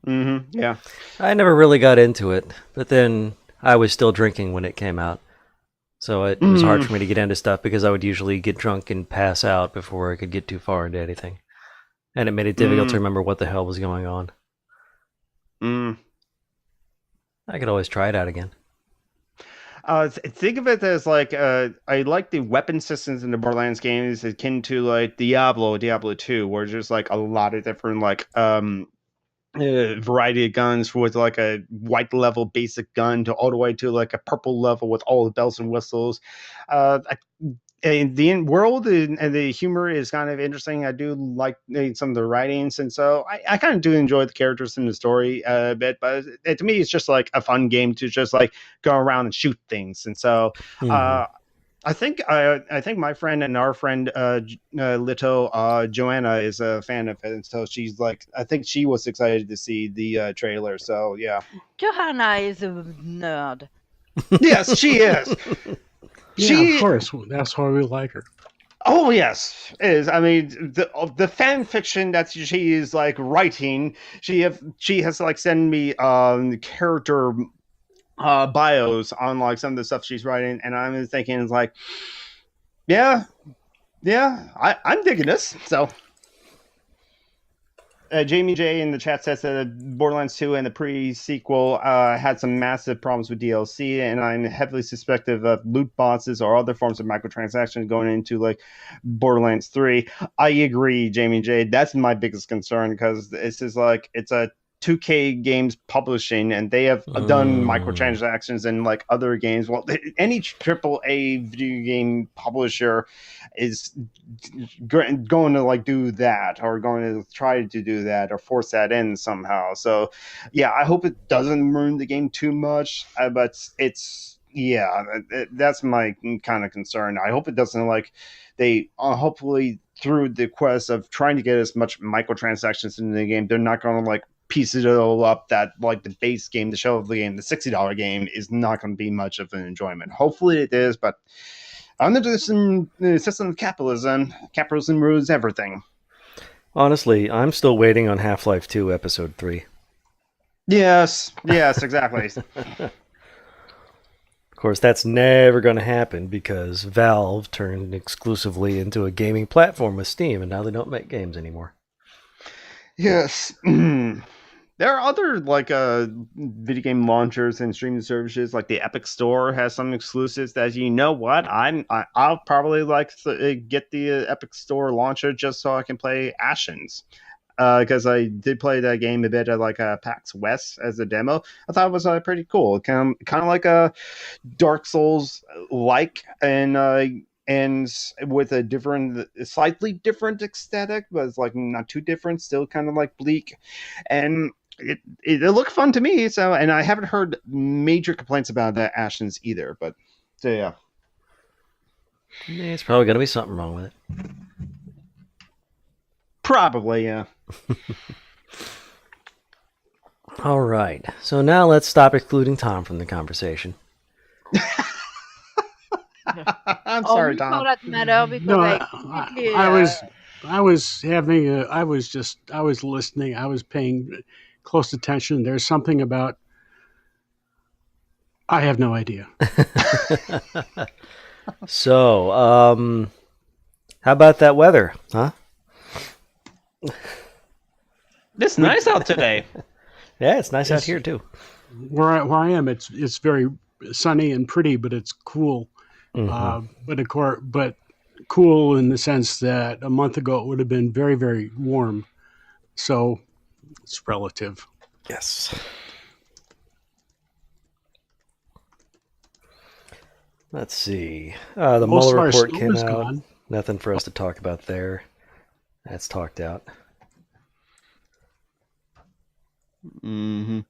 Mm-hmm. Yeah. I never really got into it, but then I was still drinking when it came out. So it was hard for me to get into stuff because I would usually get drunk and pass out before I could get too far into anything. And it made it difficult to remember what the hell was going on. I could always try it out again. Think of it as like I like the weapon systems in the Borderlands games akin to like Diablo 2, where there's like a lot of different like variety of guns with like a white level basic gun to all the way to like a purple level with all the bells and whistles. And the world and the humor is kind of interesting. I do like some of the writings, and so I kind of do enjoy the characters in the story a bit. But to me, it's just like a fun game to just like go around and shoot things. And so I think my friend and our friend Lito Joanna is a fan of it, and so she's like, I think she was excited to see the trailer. So yeah, Johanna is a nerd. yes, she is. Yeah, of She course. That's why we like her. Oh yes, is I mean the fan fiction that she is like writing. She has like sent me character bios on like some of the stuff she's writing, and I'm thinking it's like, yeah, I'm digging this. So Jamie J in the chat says that Borderlands 2 and the pre-sequel had some massive problems with DLC, and I'm heavily suspective of loot boxes or other forms of microtransactions going into like Borderlands 3. I agree, Jamie J. That's my biggest concern because this is like it's a 2K Games publishing, and they have done microtransactions in like other games. Well, any AAA video game publisher is going to like do that, or going to try to do that, or force that in somehow. So, yeah, I hope it doesn't ruin the game too much. But it's that's my kind of concern. I hope it doesn't like they hopefully through the quest of trying to get as much microtransactions in the game, they're not going to like piece it all up that like the base game, the shell of the game, the $60 game is not going to be much of an enjoyment. Hopefully it is, but under the system of capitalism rules everything. Honestly, I'm still waiting on Half-Life 2 Episode 3. Yes, exactly. Of course, that's never going to happen because Valve turned exclusively into a gaming platform with Steam, and now they don't make games anymore. Yes. There are other like video game launchers and streaming services, like the Epic Store has some exclusives that you know what I'll probably like get the Epic Store launcher just so I can play Ashen's, because I did play that game a bit at like PAX West as a demo. I thought it was pretty cool, kind of like a Dark Souls like, and with a slightly different aesthetic, but it's like not too different, still kind of like bleak, and it looked fun to me. So, and I haven't heard major complaints about that Ashen's either. But so yeah, It's probably going to be something wrong with it. probably yeah. All right, so now let's stop excluding Tom from the conversation. I'm sorry, Tom. For that matter, because No, I completely, I was listening. I was paying close attention. There's something about. I have no idea. So, how about that weather, huh? It's nice out today. Yeah, it's nice out here too. Where I am, it's very sunny and pretty, but it's cool. But cool in the sense that a month ago it would have been very, very warm. So it's relative. Yes. Let's see. The Most Mueller of our report snow came is out. gone. Nothing for us to talk about there. That's talked out. Mm-hmm.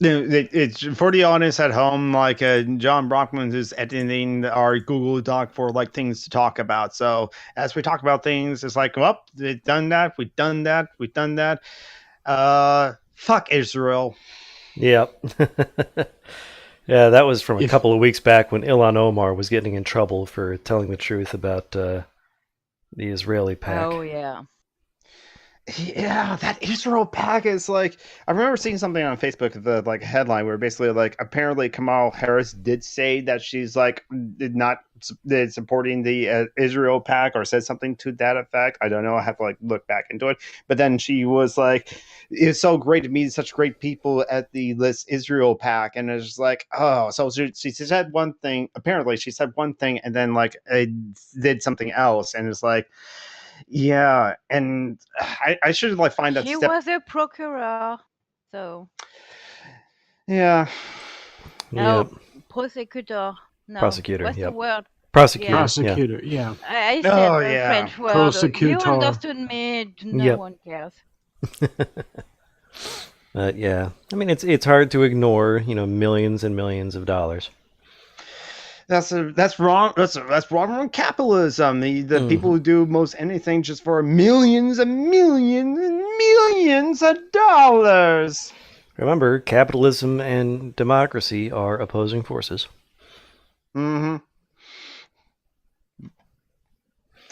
It's for the audience at home. Like John Brockman is editing our Google Doc for like things to talk about. So as we talk about things, it's like, well, we've done that. Fuck Israel. Yep. Yeah, that was from a couple of weeks back when Ilhan Omar was getting in trouble for telling the truth about the Israeli pack. oh yeah. Yeah, that Israel pack is like, I remember seeing something on Facebook, the like headline where basically like apparently Kamala Harris did say that she's like did supporting the Israel pack, or said something to that effect. I don't know. I have to like look back into it. But then she was like, it's so great to meet such great people at this Israel pack, and it's just like, oh, so she said one thing. Apparently, she said one thing, and then like did something else, and it's like. Yeah, and I should like find that She step. was a procurer, so Yeah, no Yep. prosecutor. No, Prosecutor, what's yep. the word? Prosecutor. Yeah. Prosecutor, yeah. I said Oh, a yeah. French word. Prosecutor. You understood me. No Yep. one cares. Yeah. I mean, it's hard to ignore, millions and millions of dollars. That's wrong. That's wrong on capitalism. The people who do most anything just for millions and millions and millions of dollars. Remember, capitalism and democracy are opposing forces. Mm-hmm.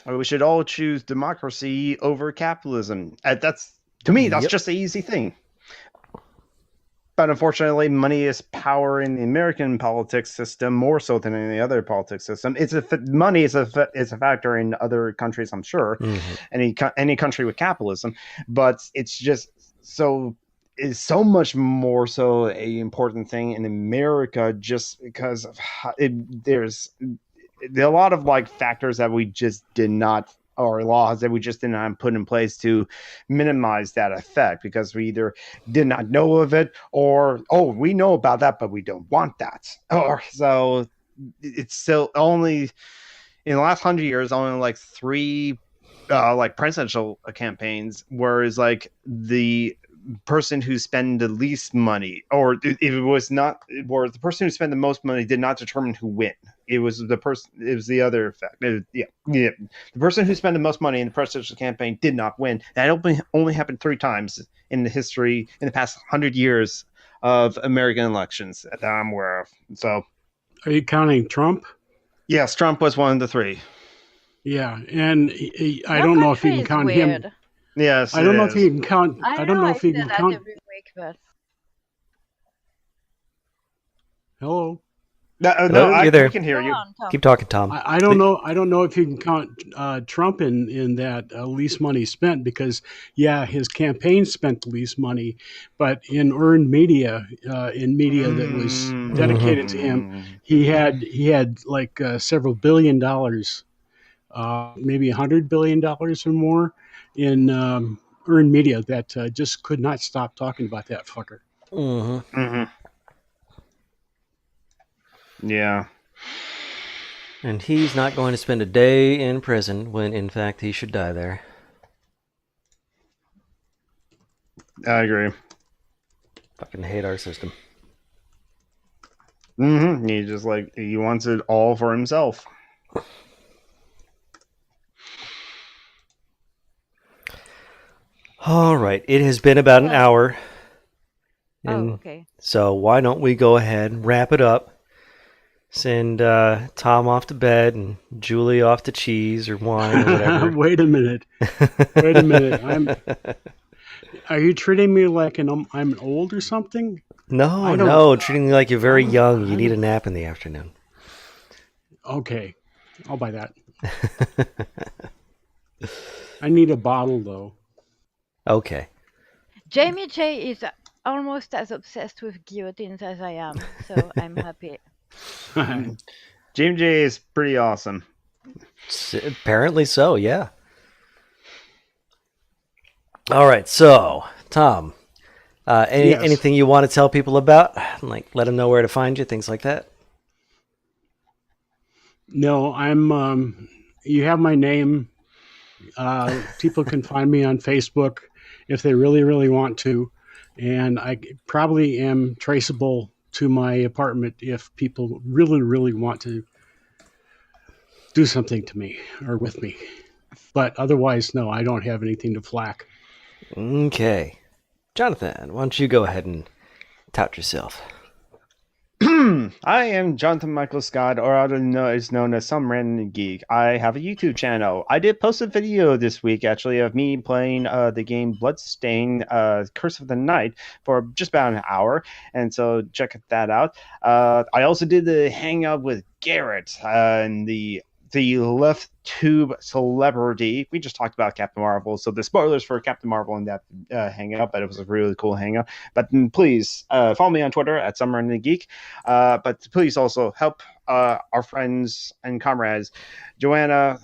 We should all choose democracy over capitalism. That's to me. That's just an easy thing. But unfortunately, money is power in the American politics system more so than any other politics system. Money is a factor in other countries, I'm sure, any country with capitalism. But it's just is so much more so a important thing in America, just because of there's a lot of like factors that we just did not, or laws that we just did not put in place to minimize that effect, because we either did not know of it, or we know about that but we don't want that. Or so it's still only in the last 100 years only like 3 like presidential campaigns, whereas like the person who spent the least money, or if it was not, or the person who spent the most money did not determine who win. It was the person. It was the other effect. The person who spent the most money in the presidential campaign did not win. That only happened 3 times in the history in the past 100 years of American elections that I'm aware of. So, Are you counting Trump? yes, Trump was one of the 3. Yeah, and I Your don't know if you country can is count weird. him. Yes, I don't know if you can count. I don't know I if you say can that count. every week, but Hello. No, Hello, you there? we can hear go you. on, Tom. Keep talking, Tom. I don't know. I don't know if you can count Trump in that least money spent, because his campaign spent the least money, but in earned media, in media that was dedicated to him, he had like several $billions, maybe $100 billion or more in earned media that just could not stop talking about that fucker. Yeah. And he's not going to spend a day in prison when, in fact, he should die there. I agree. Fucking hate our system. He wants it all for himself. All right, it has been about an hour. Okay. So why don't we go ahead and wrap it up? Send Tom off to bed and Julie off to cheese or wine or whatever. Wait a minute. Are you treating me like I'm old or something? No, treating you like you're very young. You need a nap in the afternoon. Okay, I'll buy that. I need a bottle, though. Okay. Jamie J is almost as obsessed with guillotines as I am, so I'm happy. James J is pretty awesome. Apparently so, yeah. All right, so, Tom, anything you want to tell people about? Like, let them know where to find you, things like that? No, you have my name. People can find me on Facebook if they really, really want to. And I probably am traceable to my apartment if people really, really want to do something to me or with me. But otherwise, no, I don't have anything to flack. Okay. Jonathan, why don't you go ahead and tout yourself? I am Jonathan Michael Scott, or otherwise known as Some Random Geek. I have a YouTube channel. I did post a video this week, actually, of me playing the game Bloodstained Curse of the Night for just about an hour, and so check that out. I also did the Hangout with Garrett and the left tube celebrity. We just talked about Captain Marvel, so the spoilers for Captain Marvel in that hangout, but it was a really cool hangout. But please follow me on Twitter at Summer and the Geek. But please also help our friends and comrades. Joanna,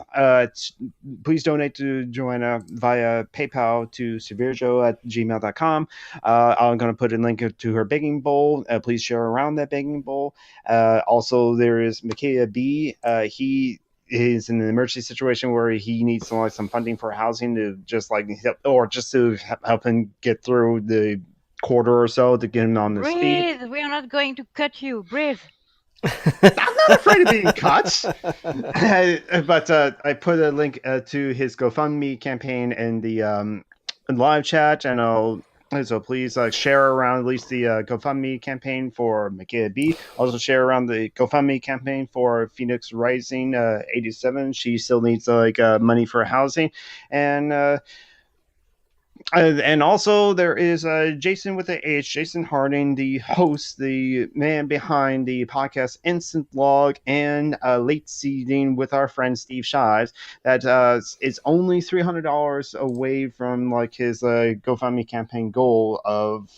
please donate to Joanna via PayPal to severejoe@gmail.com. I'm going to put a link to her begging bowl. Please share around that begging bowl. Also, there is Micaiah B. He is in an emergency situation where he needs some funding for housing to just to help him get through the quarter or so to get him on his feet. Breathe! We are not going to cut you. Breathe! I'm not afraid of being cut. But I put a link to his GoFundMe campaign in the live chat, and so please share around at least the GoFundMe campaign for Makeda B. Also share around the GoFundMe campaign for Phoenix Rising 87. She still needs money for housing, and also there is Jason with the H, Jason Harding, the host, the man behind the podcast Instant Log, and Late Seeding with our friend Steve Shives. That is only $300 away from his GoFundMe campaign goal of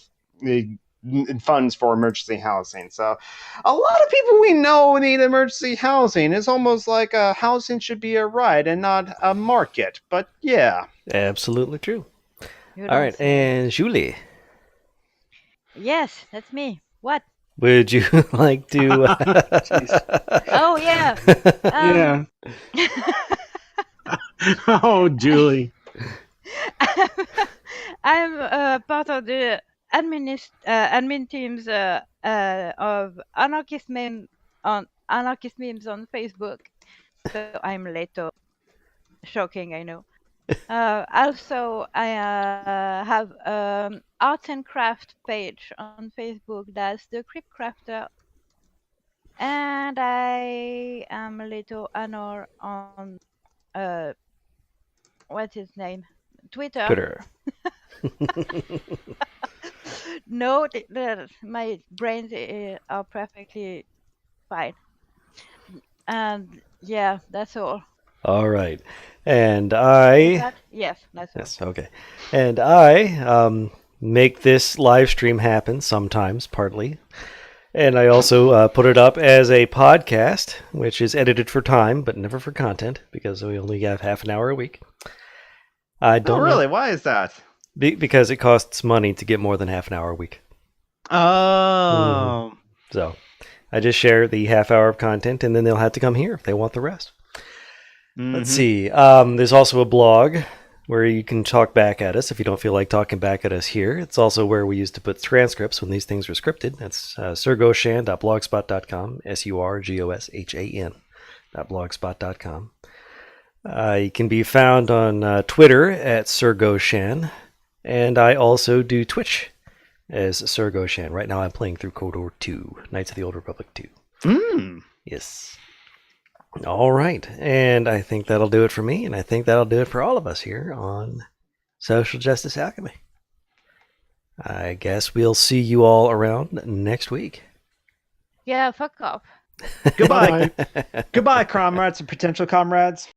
funds for emergency housing. So a lot of people we know need emergency housing. It's almost like housing should be a right and not a market. But yeah. Absolutely true. You All don't right, say. and Julie, Yes, that's me. What? would you like to? Oh yeah. Yeah. Oh, Julie. I'm part of the admin teams of anarchist memes on Facebook. So I'm Leto. Shocking, I know. Also, I have arts and craft page on Facebook. That's the Crypt Crafter, and I am Leto Anor on what's his name? Twitter. Twitter. No, my brains are perfectly fine. And yeah, that's all. All right, and Is I. that? Yes, that's all. Yes, okay, and I make this live stream happen sometimes, partly. And I also put it up as a podcast, which is edited for time, but never for content, because we only have half an hour a week. I don't Oh, really? Why is that? because it costs money to get more than half an hour a week. Oh. So I just share the half hour of content, and then they'll have to come here if they want the rest. Let's see. There's also a blog where you can talk back at us if you don't feel like talking back at us here. It's also where we used to put transcripts when these things were scripted. That's surgoshan.blogspot.com, surgoshan.blogspot.com. You can be found on Twitter at surgoshan, and I also do Twitch as surgoshan. Right now I'm playing through Cold War 2, Knights of the Old Republic 2. Yes. All right, and I think that'll do it for me, and I think that'll do it for all of us here on Social Justice Alchemy. I guess we'll see you all around next week. Yeah, fuck off. Goodbye. Goodbye, comrades and potential comrades.